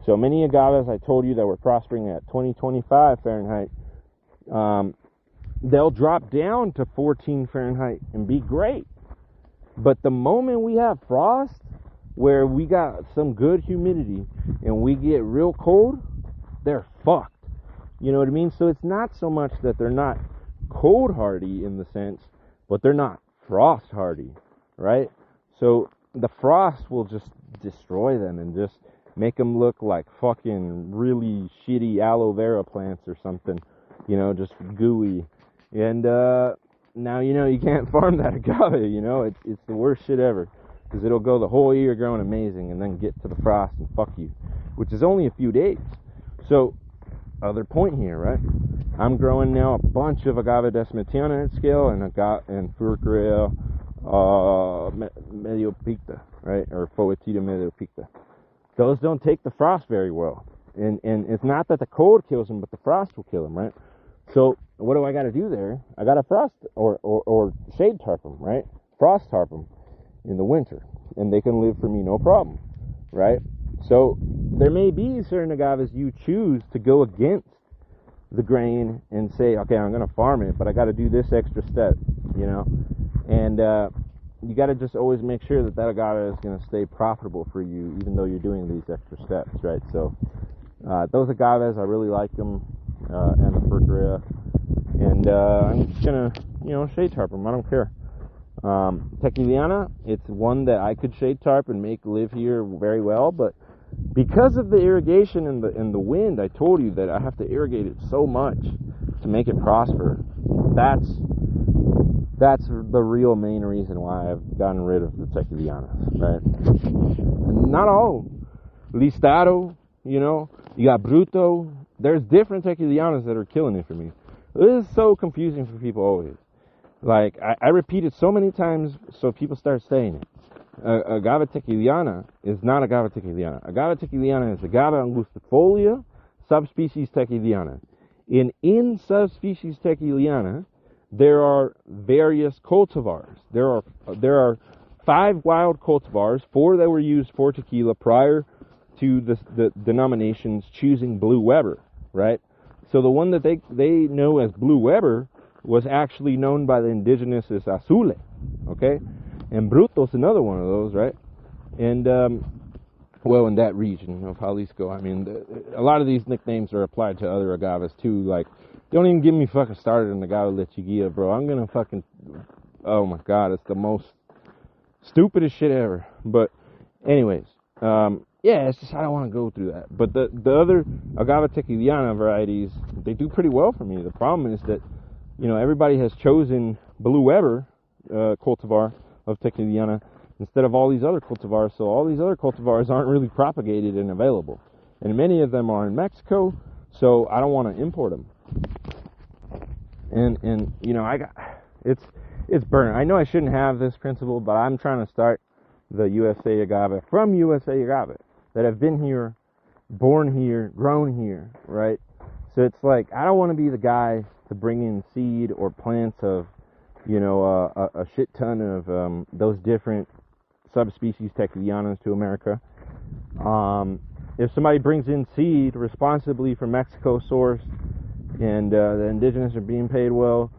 So many agaves I told you that were prospering at 20-25 Fahrenheit, they'll drop down to 14 Fahrenheit and be great. But the moment we have frost, where we got some good humidity and we get real cold, they're fucked. You know what I mean? So it's not so much that they're not cold hardy in the sense, but they're not frost hardy, right? So the frost will just destroy them and just make them look like fucking really shitty aloe vera plants or something, just gooey. And now you can't farm that agave, it's the worst shit ever, because it'll go the whole year growing amazing and then get to the frost and fuck you, which is only a few days. So other point here, right? I'm growing now a bunch of agave desmetiana at scale and Furcaria medio picta, right? Or Foetida medio picta. Those don't take the frost very well. And it's not that the cold kills them, but the frost will kill them, right? So what do I got to do there? I got to frost or shade tarp them, right? Frost tarp them in the winter, and they can live for me no problem, right? So there may be certain agaves you choose to go against the grain and say, okay, I'm going to farm it, but I got to do this extra step, and you got to just always make sure that agave is going to stay profitable for you, even though you're doing these extra steps, right? So those agaves, I really like them, and the Furcaria, and I'm just going to, shade tarp them. I don't care. Tequiliana, it's one that I could shade tarp and make live here very well, but because of the irrigation and the wind, I told you that I have to irrigate it so much to make it prosper. That's the real main reason why I've gotten rid of the Tequilianas, right? And not all. Listado, you got Bruto. There's different Tequilianas that are killing it for me. This is so confusing for people always. Like, I repeat it so many times so people start saying it. Agave Tequiliana is not Agave Tequiliana. Agave Tequiliana is Agave angustifolia, subspecies Tequiliana. In subspecies Tequiliana, there are various cultivars. There are 5 wild cultivars, 4 that were used for tequila prior to the denominations choosing Blue Weber, right? So the one that they know as Blue Weber was actually known by the indigenous as Azule, okay? And Bruto's another one of those, right? And well, in that region of Jalisco. I mean, a lot of these nicknames are applied to other agaves too. Like, don't even get me fucking started on agave lechuguilla, bro. I'm gonna fucking, oh my god, it's the most stupidest shit ever. But anyways, yeah, it's just I don't want to go through that. But the other agave tequiliana varieties, they do pretty well for me. The problem is that, you know, everybody has chosen Blue Weber cultivar of tequiliana instead of all these other cultivars, so all these other cultivars aren't really propagated and available. And many of them are in Mexico, so I don't want to import them. And you know, it's burning. I know I shouldn't have this principle, but I'm trying to start the USA agave from USA agave that have been here, born here, grown here, right? So it's like, I don't want to be the guy to bring in seed or plants of, you know, a shit ton of those different subspecies tequilianas to America. If somebody brings in seed responsibly from Mexico sourced, and the indigenous are being paid well,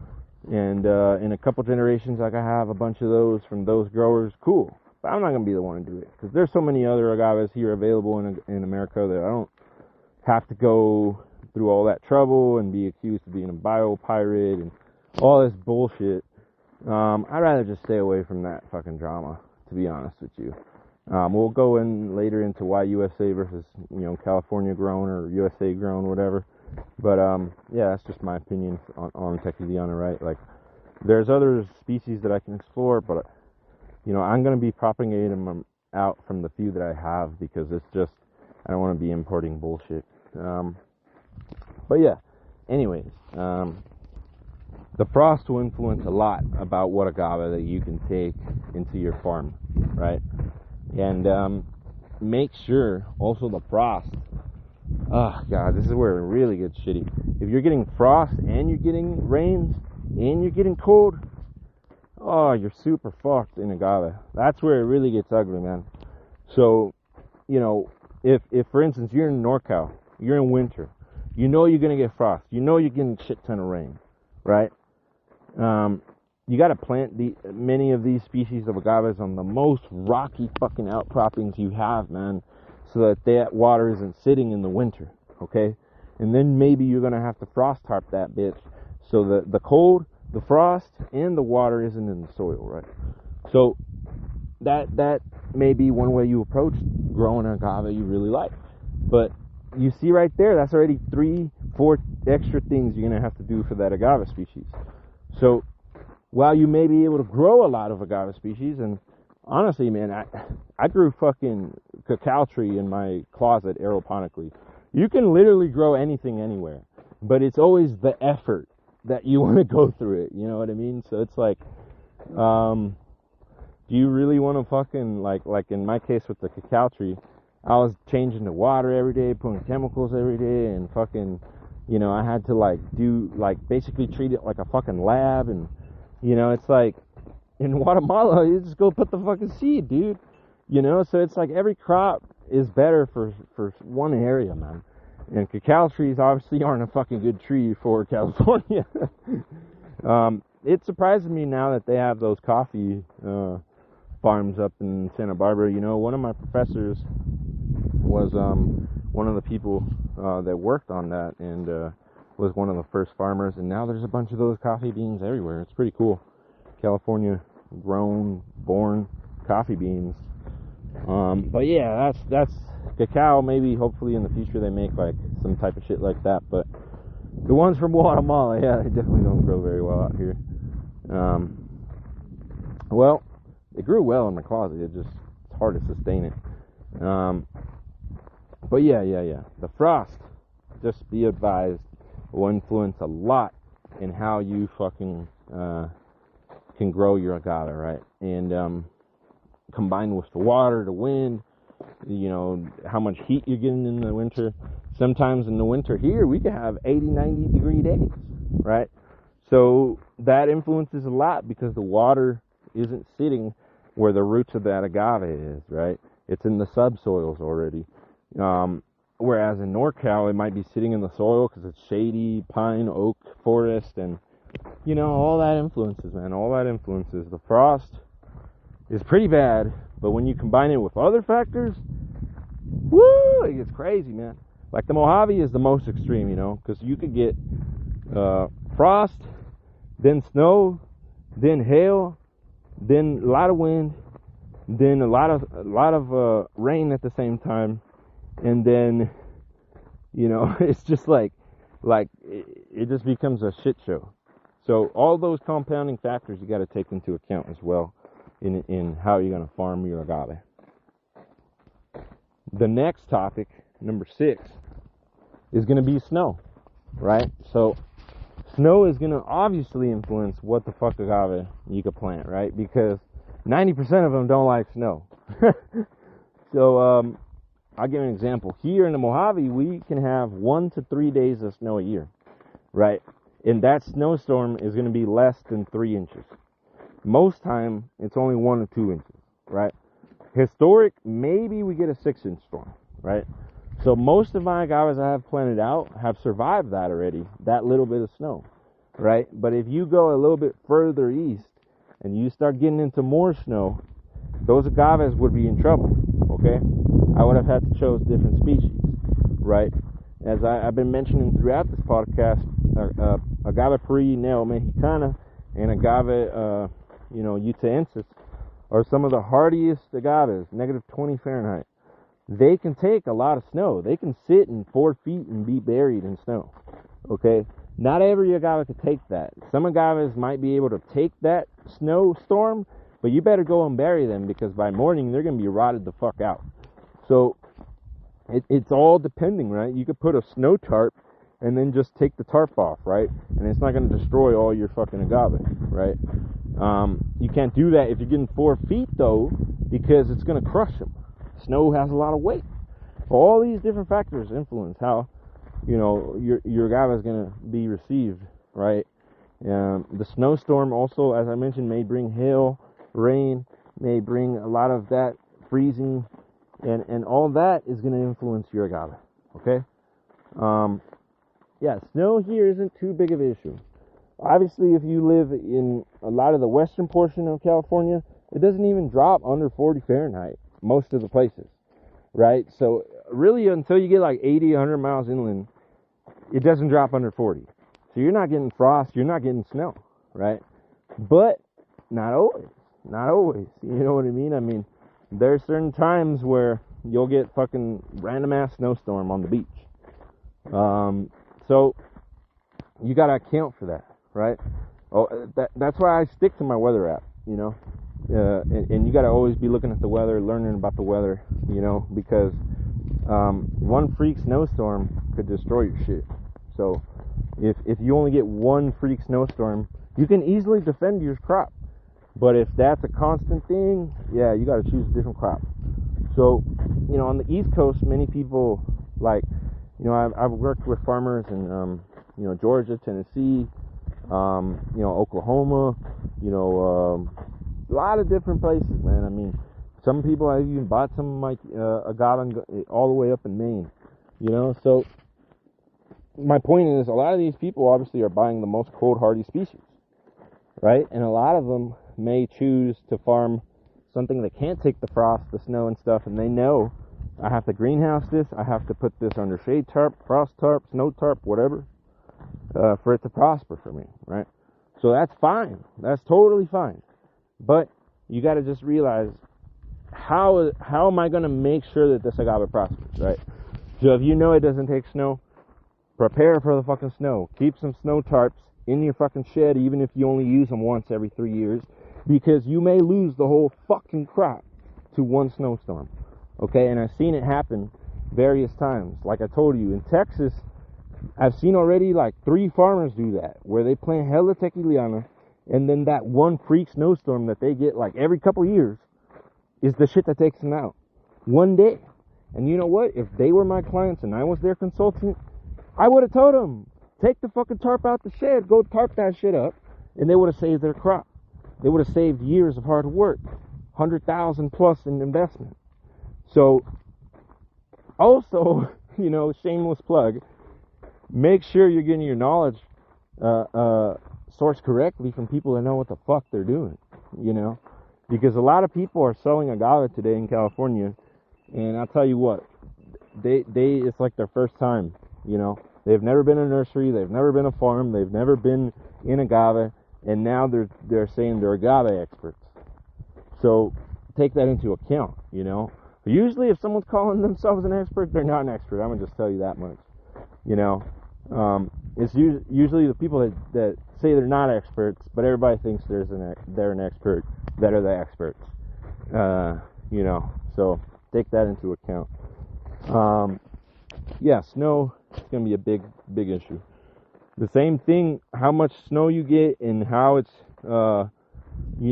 and in a couple generations I can have a bunch of those from those growers, cool. But I'm not going to be the one to do it, because there's so many other agaves here available in America that I don't have to go through all that trouble and be accused of being a biopirate and all this bullshit. I'd rather just stay away from that fucking drama, to be honest with you. We'll go in later into why USA versus, you know, California grown or USA grown, whatever. But yeah, that's just my opinion on tequiliana, right? Like, there's other species that I can explore, but, you know, I'm going to be propagating them out from the few that I have, because it's just, I don't want to be importing bullshit. But yeah, anyways, the frost will influence a lot about what agave that you can take into your farm, right? And make sure also the frost. Oh god, this is where it really gets shitty. If you're getting frost and you're getting rains and you're getting cold, oh, you're super fucked in agave. That's where it really gets ugly, man. So, you know, if for instance you're in NorCal, you're in winter, you know you're gonna get frost, you know you're getting a shit ton of rain, right? You got to plant many of these species of agaves on the most rocky fucking outcroppings you have, man, so that water isn't sitting in the winter, okay? And then maybe you're going to have to frost tarp that bitch so that the cold, the frost, and the water isn't in the soil, right? So that may be one way you approach growing an agave you really like. But you see right there, that's already 3-4 extra things you're going to have to do for that agave species. So while you may be able to grow a lot of agave species, and honestly, man, I grew fucking cacao tree in my closet aeroponically. You can literally grow anything anywhere, but it's always the effort that you want to go through it. You know what I mean? So it's like, do you really want to fucking, like in my case with the cacao tree, I was changing the water every day, putting chemicals every day, and fucking, you know, I had to basically treat it like a fucking lab. And, you know, it's like, in Guatemala, you just go put the fucking seed, dude. You know, so it's like every crop is better for one area, man. And cacao trees obviously aren't a fucking good tree for California. It surprises me now that they have those coffee farms up in Santa Barbara. You know, one of my professors was one of the people that worked on that, and was one of the first farmers, and now there's a bunch of those coffee beans everywhere. It's pretty cool. California grown, born coffee beans. But yeah, that's cacao. Maybe hopefully in the future they make like some type of shit like that, but the ones from Guatemala, yeah, they definitely don't grow very well out here. Well, they grew well in my closet. It's hard to sustain it. But yeah, the frost, just be advised, will influence a lot in how you fucking can grow your agave, right? And combined with the water, the wind, you know, how much heat you're getting in the winter. Sometimes in the winter here, we can have 80, 90 degree days, right? So that influences a lot because the water isn't sitting where the roots of that agave is, right? It's in the subsoils already. Whereas in NorCal, it might be sitting in the soil because it's shady, pine, oak, forest, and, you know, all that influences, man. All that influences. The frost is pretty bad, but when you combine it with other factors, woo, it gets crazy, man. Like the Mojave is the most extreme, you know, because you could get frost, then snow, then hail, then a lot of wind, then a lot of rain at the same time, and then, you know, it's just like it just becomes a shit show. So all those compounding factors you got to take into account as well in how you're going to farm your agave. The next topic, number 6, is going to be snow, right? So snow is going to obviously influence what the fuck agave you could plant, right? Because 90% of them don't like snow. So I'll give an example. Here in the Mojave, we can have 1 to 3 days of snow a year, right? And that snowstorm is going to be less than 3 inches. Most time, it's only 1 or 2 inches, right? Historic, maybe we get a 6-inch storm, right? So most of my agaves I have planted out have survived that already, that little bit of snow, right? But if you go a little bit further east and you start getting into more snow, those agaves would be in trouble, okay? I would have had to choose different species, right? As I've been mentioning throughout this podcast, agave free Neo Mexicana and agave, Utahensis are some of the hardiest agaves, negative 20 Fahrenheit. They can take a lot of snow. They can sit in 4 feet and be buried in snow, okay? Not every agave could take that. Some agaves might be able to take that snowstorm, but you better go and bury them because by morning they're going to be rotted the fuck out. So it's all depending, right? You could put a snow tarp and then just take the tarp off, right? And it's not going to destroy all your fucking agave, right? You can't do that if you're getting 4 feet, though, because it's going to crush them. Snow has a lot of weight. All these different factors influence how, you know, your agave is going to be received, right? The snowstorm also, as I mentioned, may bring hail, rain, may bring a lot of that freezing, and all that is going to influence your agave, okay? Yeah, snow here isn't too big of an issue. Obviously, if you live in a lot of the western portion of California, it doesn't even drop under 40 Fahrenheit, most of the places, right? So really, until you get like 80, 100 miles inland, it doesn't drop under 40. So you're not getting frost, you're not getting snow, right? But not always, you know what I mean? I mean, there's certain times where you'll get fucking random ass snowstorm on the beach. So you gotta account for that, right? That's why I stick to my weather app, you know. And you gotta always be looking at the weather, learning about the weather, you know, because one freak snowstorm could destroy your shit. So if you only get one freak snowstorm, you can easily defend your crop. But if that's a constant thing, yeah, you gotta choose a different crop. So, you know, on the East Coast, many people, like, you know, I've worked with farmers in, you know, Georgia, Tennessee, you know, Oklahoma, you know, a lot of different places, man. I mean, some people, I even bought some of my agave all the way up in Maine, you know. So my point is, a lot of these people obviously are buying the most cold hardy species, right? And a lot of them may choose to farm something that can't take the frost, the snow and stuff, and they know, I have to greenhouse this, I have to put this under shade tarp, frost tarp, snow tarp, whatever, for it to prosper for me, right? So that's fine. That's totally fine. But you got to just realize, how am I going to make sure that this agave prospers, right? So if you know it doesn't take snow, prepare for the fucking snow. Keep some snow tarps in your fucking shed, even if you only use them once every 3 years, because you may lose the whole fucking crop to one snowstorm. Okay, and I've seen it happen various times. Like I told you, in Texas, I've seen already like 3 farmers do that, where they plant hella tequiliana, and then that one freak snowstorm that they get like every couple years is the shit that takes them out. One day. And you know what? If they were my clients and I was their consultant, I would have told them, take the fucking tarp out the shed, go tarp that shit up, and they would have saved their crop. They would have saved years of hard work, 100,000 plus in investment. So, also, you know, shameless plug, make sure you're getting your knowledge sourced correctly from people that know what the fuck they're doing, you know, because a lot of people are selling agave today in California, and I'll tell you what, it's like their first time, you know. They've never been in a nursery, they've never been a farm, they've never been in agave, and now they're saying they're agave experts. So take that into account, you know. Usually if someone's calling themselves an expert, they're not an expert. I'm gonna just tell you that much, you know. It's usually the people that say they're not experts, but everybody thinks they're an expert that are the experts, you know. So take that into account. Yeah, snow is going to be a big issue. The same thing, how much snow you get and how it's, you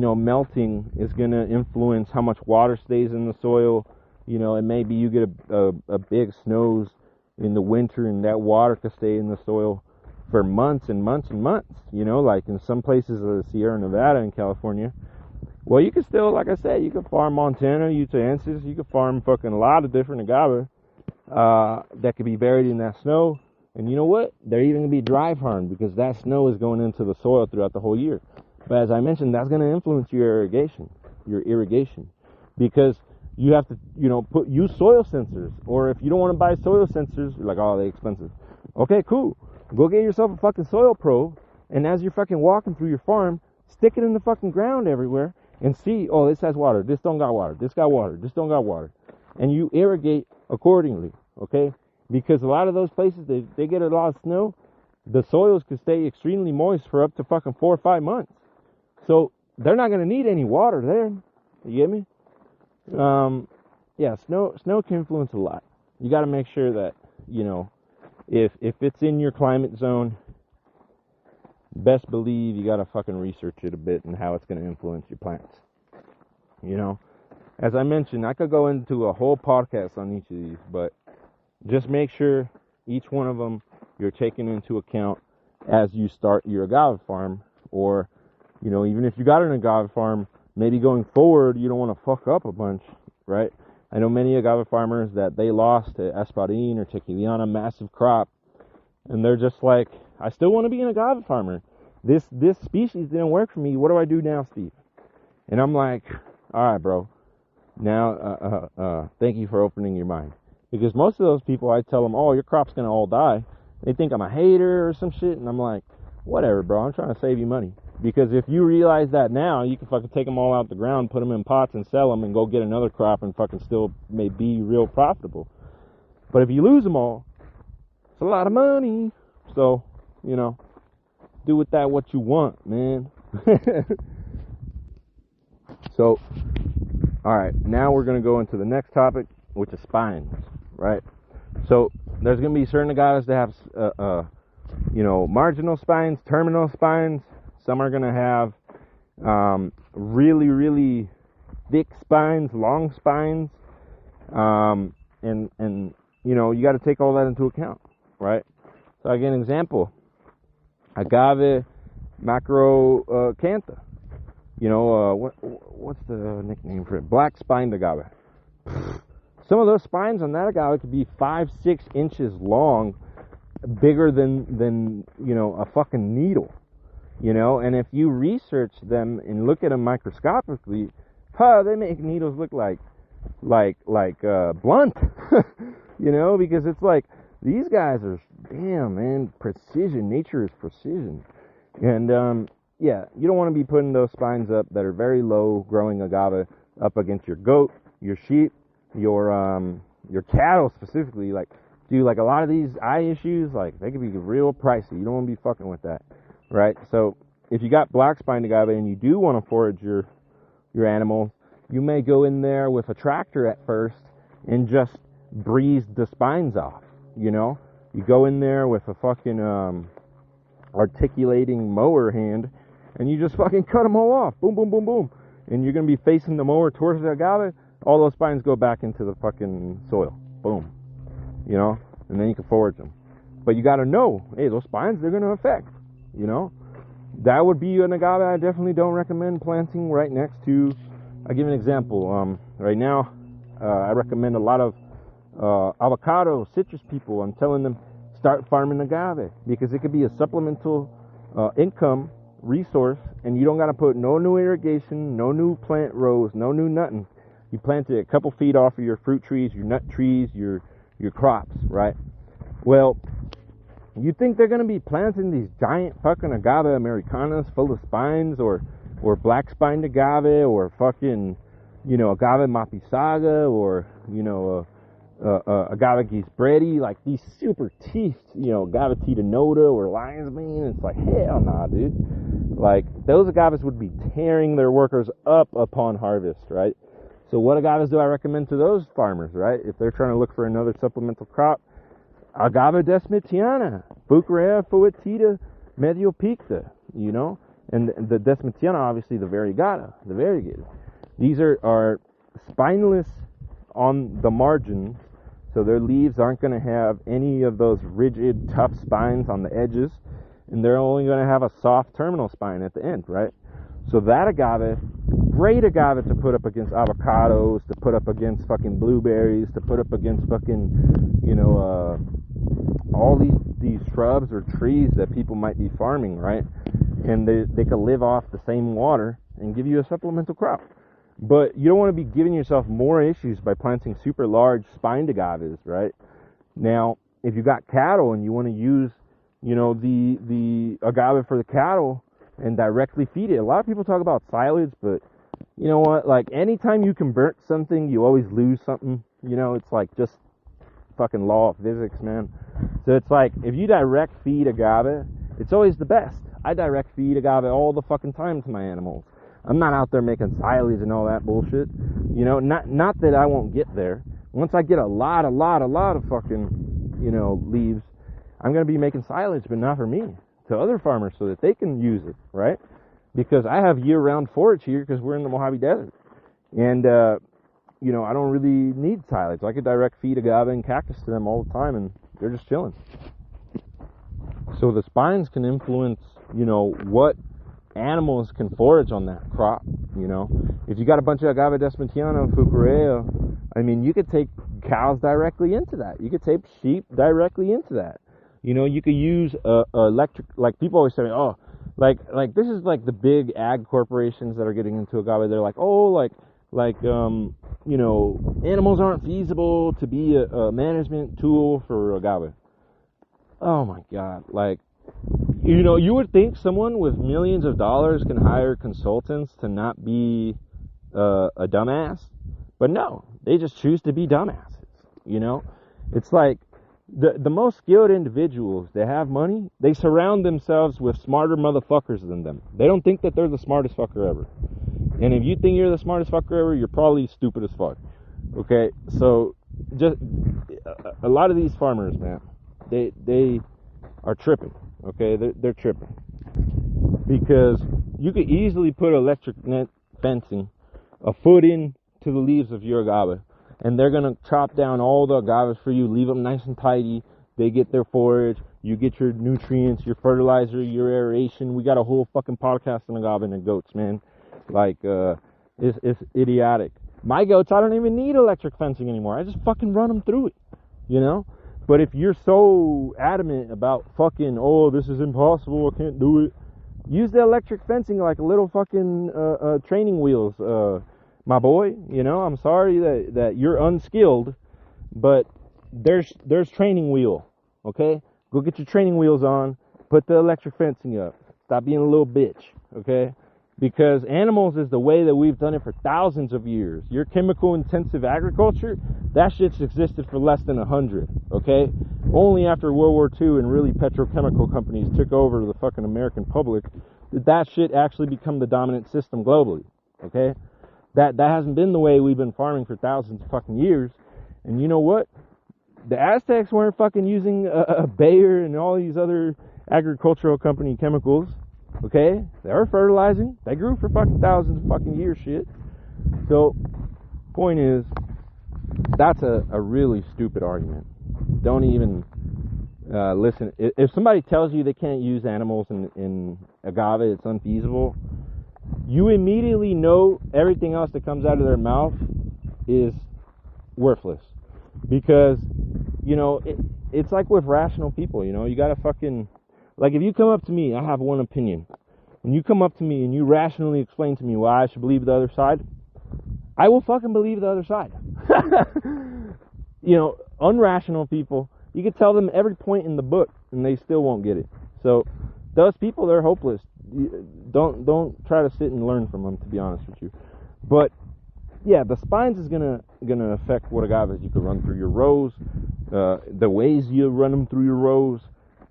know, melting is going to influence how much water stays in the soil. You know, and maybe you get a big snows in the winter and that water could stay in the soil for months and months and months. You know, like in some places of the Sierra Nevada in California. Well, you can still, like I said, you can farm Montana, Utahensis, you can farm fucking a lot of different agave that could be buried in that snow. And you know what? They're even going to be dry farmed because that snow is going into the soil throughout the whole year. But as I mentioned, that's going to influence your irrigation. Because you have to, you know, use soil sensors. Or if you don't want to buy soil sensors, you're like, oh, they're expensive. Okay, cool. Go get yourself a fucking soil probe. And as you're fucking walking through your farm, stick it in the fucking ground everywhere. And see, oh, this has water, this don't got water, this got water, this don't got water. And you irrigate accordingly, okay? Because a lot of those places, they get a lot of snow, the soils could stay extremely moist for up to fucking 4 or 5 months. So they're not going to need any water there. You get me? Yeah, snow can influence a lot. You got to make sure that, you know, if it's in your climate zone, best believe you gotta fucking research it a bit and how it's gonna influence your plants. You know, as I mentioned, I could go into a whole podcast on each of these, but just make sure each one of them you're taking into account as you start your agave farm, or, you know, even if you got an agave farm, maybe going forward you don't want to fuck up a bunch, right? I know many agave farmers that they lost to Espadin or Tequiliana, massive crop, and they're just like, I still want to be an agave farmer. This species didn't work for me. What do I do now, Steve? And I'm like, all right, bro. Now, thank you for opening your mind. Because most of those people, I tell them, oh, your crop's going to all die. They think I'm a hater or some shit. And I'm like, whatever, bro. I'm trying to save you money. Because if you realize that now, you can fucking take them all out the ground, put them in pots and sell them and go get another crop and fucking still may be real profitable. But if you lose them all, it's a lot of money. So, you know, do with that what you want, man. So, all right, now we're going to go into the next topic, which is spines, right? So, there's going to be certain agaves that have, you know, marginal spines, terminal spines. Some are going to have really, really thick spines, long spines. And you know, you got to take all that into account, right? So I give an example. Agave macrocantha. You know, what's the nickname for it? Black spined agave. Some of those spines on that agave could be 5-6 inches long, bigger than you know, a fucking needle. You know, and if you research them and look at them microscopically, they make needles look like blunt. You know, because it's like, these guys are, damn, man, precision. Nature is precision. And, yeah, you don't want to be putting those spines up that are very low growing agave up against your goat, your sheep, your cattle specifically. Like, dude, like a lot of these eye issues, like, they could be real pricey. You don't want to be fucking with that, right? So if you got black spined agave and you do want to forage your animals, you may go in there with a tractor at first and just breeze the spines off. You know, you go in there with a fucking articulating mower hand and you just fucking cut them all off. Boom, boom, boom, boom. And you're going to be facing the mower towards the agave. All those spines go back into the fucking soil. Boom. You know, and then you can forage them. But you got to know, hey, those spines, they're going to affect, you know. That would be an agave I definitely don't recommend planting right next to. I'll give you an example. Right now, I recommend a lot of avocado, citrus people. I'm telling them, start farming agave, because it could be a supplemental income resource, and you don't got to put no new irrigation, no new plant rows, no new nothing. You plant it a couple feet off of your fruit trees, your nut trees, your your crops, right? Well, you think they're going to be planting these giant fucking agave americanas full of spines, or black spined agave, or fucking, you know, agave mapisaga, or, you know, agave gisbredi, like these super teethed, you know, agave titanota or lion's mane? It's like, hell nah, dude. Like, those agaves would be tearing their workers up upon harvest, right? So what agaves do I recommend to those farmers, right? If they're trying to look for another supplemental crop, agave desmitiana, Fucarea foetida medio picta, you know? And the desmitiana, obviously the variegata, the variegated. These are spineless on the margins, so their leaves aren't going to have any of those rigid, tough spines on the edges, and they're only going to have a soft terminal spine at the end, right? So that agave, great agave to put up against avocados, to put up against fucking blueberries, to put up against fucking, you know, all these shrubs or trees that people might be farming, right? And they could live off the same water and give you a supplemental crop. But you don't want to be giving yourself more issues by planting super large spined agaves, right? Now, if you got cattle and you want to use, you know, the agave for the cattle and directly feed it. A lot of people talk about silage, but you know what? Like, anytime you convert something, you always lose something. You know, it's like just fucking law of physics, man. So it's like, if you direct feed agave, it's always the best. I direct feed agave all the fucking time to my animals. I'm not out there making silage and all that bullshit. You know, not that I won't get there. Once I get a lot of fucking, you know, leaves, I'm going to be making silage, but not for me, to other farmers so that they can use it, right? Because I have year-round forage here because we're in the Mojave Desert. And, you know, I don't really need silage. I could direct feed agave and cactus to them all the time, and they're just chilling. So the spines can influence, you know, what animals can forage on that crop, you know. If you got a bunch of agave desmitiana, fucarea, I mean, you could take cows directly into that. You could take sheep directly into that. You know, you could use electric, like people always say, oh, like this is like the big ag corporations that are getting into agave. They're like, oh, like you know, animals aren't feasible to be a management tool for agave. Oh my God, like, you know, you would think someone with millions of dollars can hire consultants to not be a dumbass, but no, they just choose to be dumbasses. You know, it's like the most skilled individuals that have money, they surround themselves with smarter motherfuckers than them. They don't think that they're the smartest fucker ever. And if you think you're the smartest fucker ever, you're probably stupid as fuck. Okay, so just a lot of these farmers, man, they are tripping. Okay, they're tripping because you could easily put electric net fencing a foot into the leaves of your agave, and they're gonna chop down all the agaves for you, leave them nice and tidy. They get their forage, you get your nutrients, your fertilizer, your aeration. We got a whole fucking podcast on agave and the goats, man. Like, it's idiotic. My goats, I don't even need electric fencing anymore. I just fucking run them through it, you know? But if you're so adamant about fucking, oh, this is impossible, I can't do it, use the electric fencing like little fucking training wheels, my boy. You know, I'm sorry that you're unskilled, but there's training wheel, okay? Go get your training wheels on, put the electric fencing up. Stop being a little bitch, okay? Because animals is the way that we've done it for thousands of years. Your chemical-intensive agriculture, that shit's existed for less than 100, okay? Only after World War II and really petrochemical companies took over the fucking American public did that shit actually become the dominant system globally, okay? That hasn't been the way we've been farming for thousands of fucking years. And you know what? The Aztecs weren't fucking using Bayer and all these other agricultural company chemicals. Okay, they were fertilizing. They grew for fucking thousands of fucking years, shit. So, point is, that's a really stupid argument. Don't even listen. If somebody tells you they can't use animals in agave, it's unfeasible, you immediately know everything else that comes out of their mouth is worthless. Because, you know, it's like with rational people, you know, you gotta fucking... Like, if you come up to me, I have one opinion, and you come up to me and you rationally explain to me why I should believe the other side, I will fucking believe the other side. unrational people, you could tell them every point in the book and they still won't get it. So those people, they're hopeless. Don't try to sit and learn from them, to be honest with you. But yeah, the spines is gonna affect what agaves you could run through your rows, the ways you run them through your rows,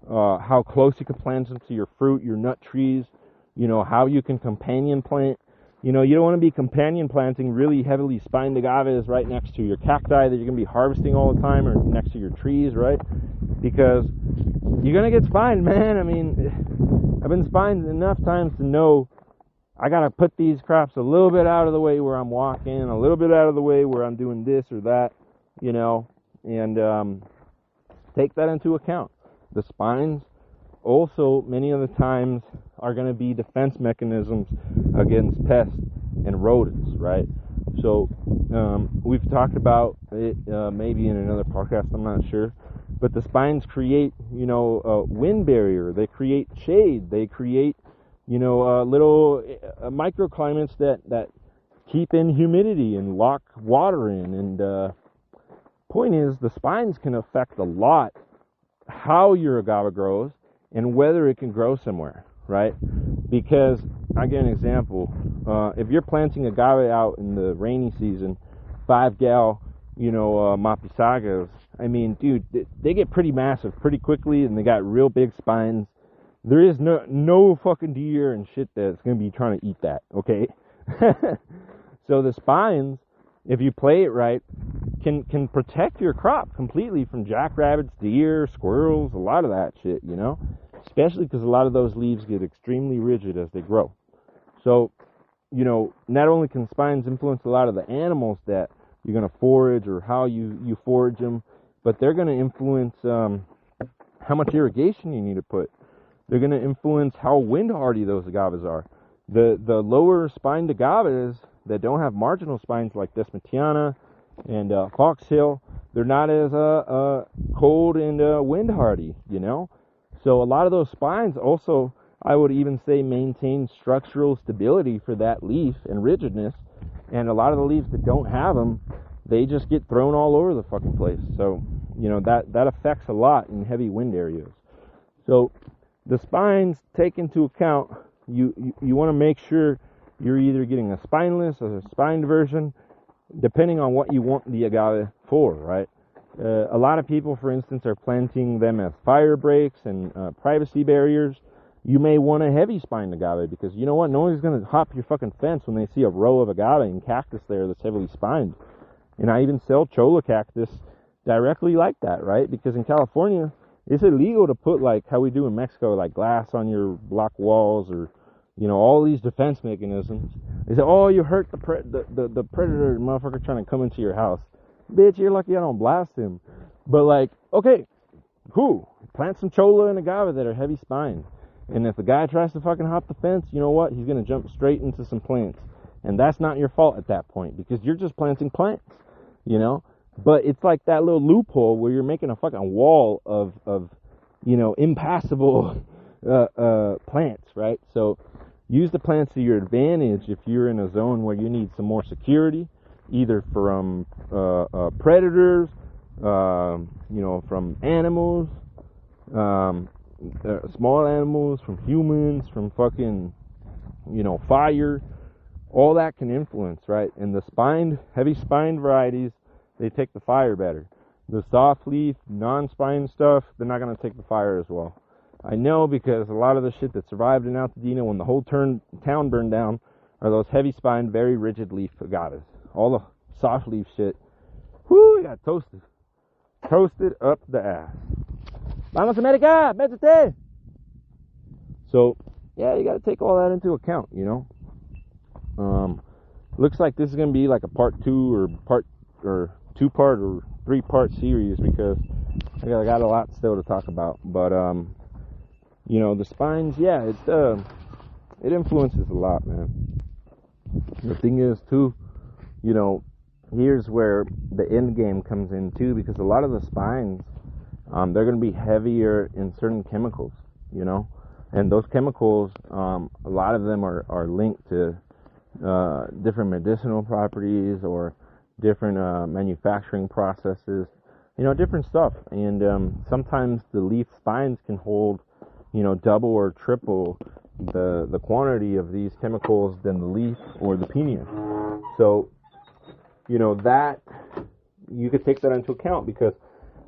how close you can plant them to your fruit, your nut trees, how you can companion plant. You don't want to be companion planting really heavily spined agaves right next to your cacti that you're going to be harvesting all the time, or next to your trees, right? Because you're going to get spined, man. I mean, I've been spined enough times to know I got to put these crops a little bit out of the way where I'm walking, a little bit out of the way where I'm doing this or that, and take that into account. The spines also, many of the times, are going to be defense mechanisms against pests and rodents, right? So we've talked about it maybe in another podcast, I'm not sure, but the spines create a wind barrier, they create shade, they create little microclimates that keep in humidity and lock water in. And point is, the spines can affect a lot how your agave grows and whether it can grow somewhere, right? Because I'll give an example. If you're planting agave out in the rainy season, 5-gal, mapisagas, I mean, dude, they get pretty massive pretty quickly, and they got real big spines. There is no fucking deer and shit that's gonna be trying to eat that, okay? So the spines, if you play it right, can protect your crop completely from jackrabbits, deer, squirrels, a lot of that shit, especially because a lot of those leaves get extremely rigid as they grow. So, not only can spines influence a lot of the animals that you're going to forage or how you forage them, but they're going to influence how much irrigation you need to put. They're going to influence how wind hardy those agaves are. The lower spined agaves that don't have marginal spines like Desmatiana and Fox Hill, they're not as cold and wind hardy, So a lot of those spines also, I would even say, maintain structural stability for that leaf and rigidness. And a lot of the leaves that don't have them, they just get thrown all over the fucking place. So, that affects a lot in heavy wind areas. So the spines, take into account, you want to make sure you're either getting a spineless or a spined version, depending on what you want the agave for, right? A lot of people, for instance, are planting them as fire breaks and privacy barriers. You may want a heavy spined agave because you know what? No one's going to hop your fucking fence when they see a row of agave and cactus there that's heavily spined. And I even sell cholla cactus directly like that, right? Because in California, it's illegal to put, like how we do in Mexico, like glass on your block walls or, all these defense mechanisms. They say, oh, you hurt the predator motherfucker trying to come into your house. Bitch, you're lucky I don't blast him. But okay, cool. Plant some cholla and agave that are heavy spined. And if the guy tries to fucking hop the fence, you know what? He's going to jump straight into some plants. And that's not your fault at that point because you're just planting plants, But it's like that little loophole where you're making a fucking wall of impassable plants, right? So use the plants to your advantage if you're in a zone where you need some more security, either from predators, from animals, small animals, from humans, from fucking, fire. All that can influence, right? And the heavy spined varieties, they take the fire better. The soft leaf, non-spine stuff, they're not going to take the fire as well. I know because a lot of the shit that survived in Altadena when the whole town burned down are those heavy spined, very rigid leaf agaves. All the soft leaf shit, whoo, got toasted. Toasted up the ass. Vamos America, métete! So, yeah, you got to take all that into account, Looks like this is going to be like a part 2 or 2-part or 3-part series because I got a lot still to talk about. But the spines, yeah, it influences a lot, man. The thing is too, here's where the end game comes in too, because a lot of the spines, they're going to be heavier in certain chemicals, and those chemicals, a lot of them are linked to different medicinal properties or different manufacturing processes. different stuff. And sometimes the leaf spines can hold, double or triple the quantity of these chemicals than the leaf or the pineal. So, that you could take that into account because,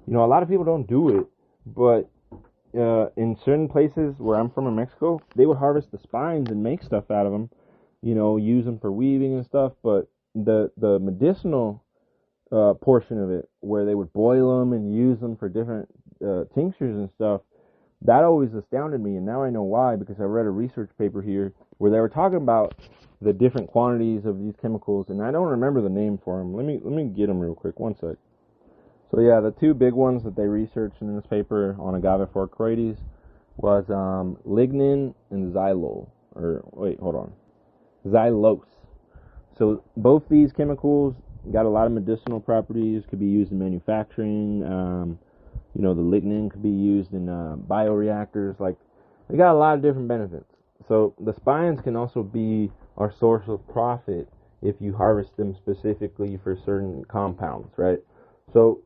a lot of people don't do it, but in certain places where I'm from in Mexico, they would harvest the spines and make stuff out of them, use them for weaving and stuff. But the medicinal portion of it, where they would boil them and use them for different tinctures and stuff, that always astounded me. And now I know why, because I read a research paper here where they were talking about the different quantities of these chemicals, and I don't remember the name for them. Let me get them real quick. One sec. So yeah, the two big ones that they researched in this paper on agave forcoides was lignin and xylol. Xylose. So both these chemicals got a lot of medicinal properties, could be used in manufacturing. The lignin could be used in bioreactors. Like, they got a lot of different benefits. So the spines can also be our source of profit if you harvest them specifically for certain compounds, right? So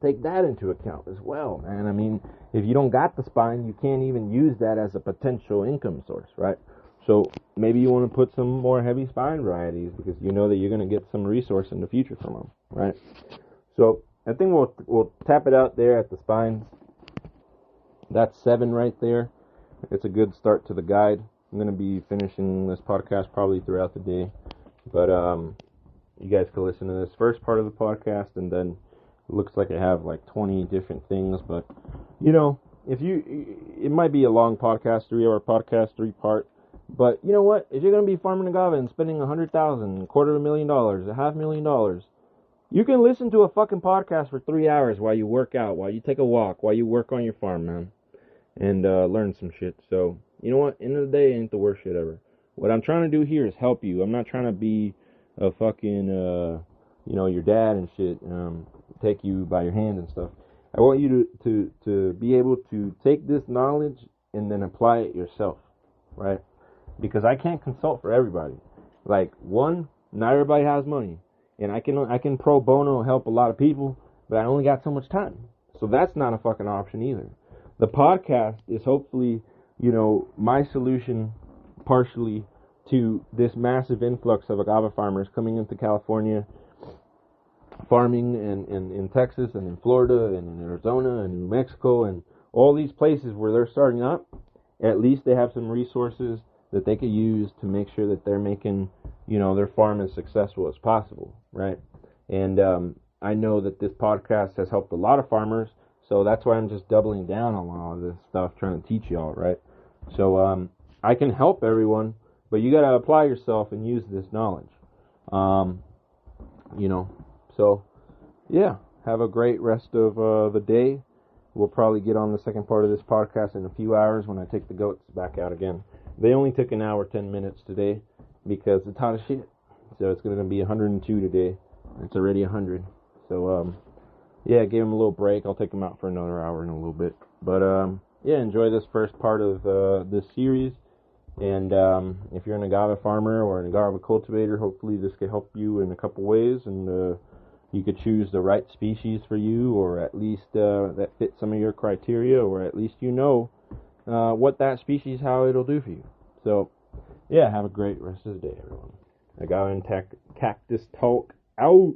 take that into account as well, man. I mean, if you don't got the spine, you can't even use that as a potential income source, right? So maybe you want to put some more heavy spine varieties because you know that you're going to get some resource in the future from them, right? So I think we'll tap it out there at the spines. That's 7 right there. It's a good start to the guide. I'm going to be finishing this podcast probably throughout the day, but you guys can listen to this first part of the podcast, and then it looks like I have like 20 different things, but it might be a long podcast, 3-hour podcast, 3-part. But you know what? If you're going to be farming agave and spending $100,000, $250,000, $500,000, you can listen to a fucking podcast for 3 hours while you work out, while you take a walk, while you work on your farm, man, and learn some shit. So, you know what? End of the day, ain't the worst shit ever. What I'm trying to do here is help you. I'm not trying to be a fucking, your dad and shit, take you by your hand and stuff. I want you to be able to take this knowledge and then apply it yourself, right? Because I can't consult for everybody. Like, one, not everybody has money, and I can pro bono help a lot of people, but I only got so much time. So that's not a fucking option either. The podcast is hopefully, my solution partially to this massive influx of agave farmers coming into California, farming in Texas and in Florida and in Arizona and New Mexico and all these places where they're starting up. At least they have some resources that they could use to make sure that they're making, their farm as successful as possible, right? And I know that this podcast has helped a lot of farmers, so that's why I'm just doubling down on all of this stuff, trying to teach y'all, right? So I can help everyone, but you got to apply yourself and use this knowledge. So, yeah, have a great rest of the day. We'll probably get on the second part of this podcast in a few hours when I take the goats back out again. They only took an hour, 10 minutes today because it's hot as shit. So it's going to be 102 today. It's already 100. So, yeah, gave them a little break. I'll take them out for another hour in a little bit. But, yeah, enjoy this first part of this series. And if you're an agave farmer or an agave cultivator, hopefully this could help you in a couple ways. And you could choose the right species for you, or at least that fit some of your criteria, or at least what that species, how it'll do for you. So, yeah, have a great rest of the day, everyone. Agave and Cactus Talk out.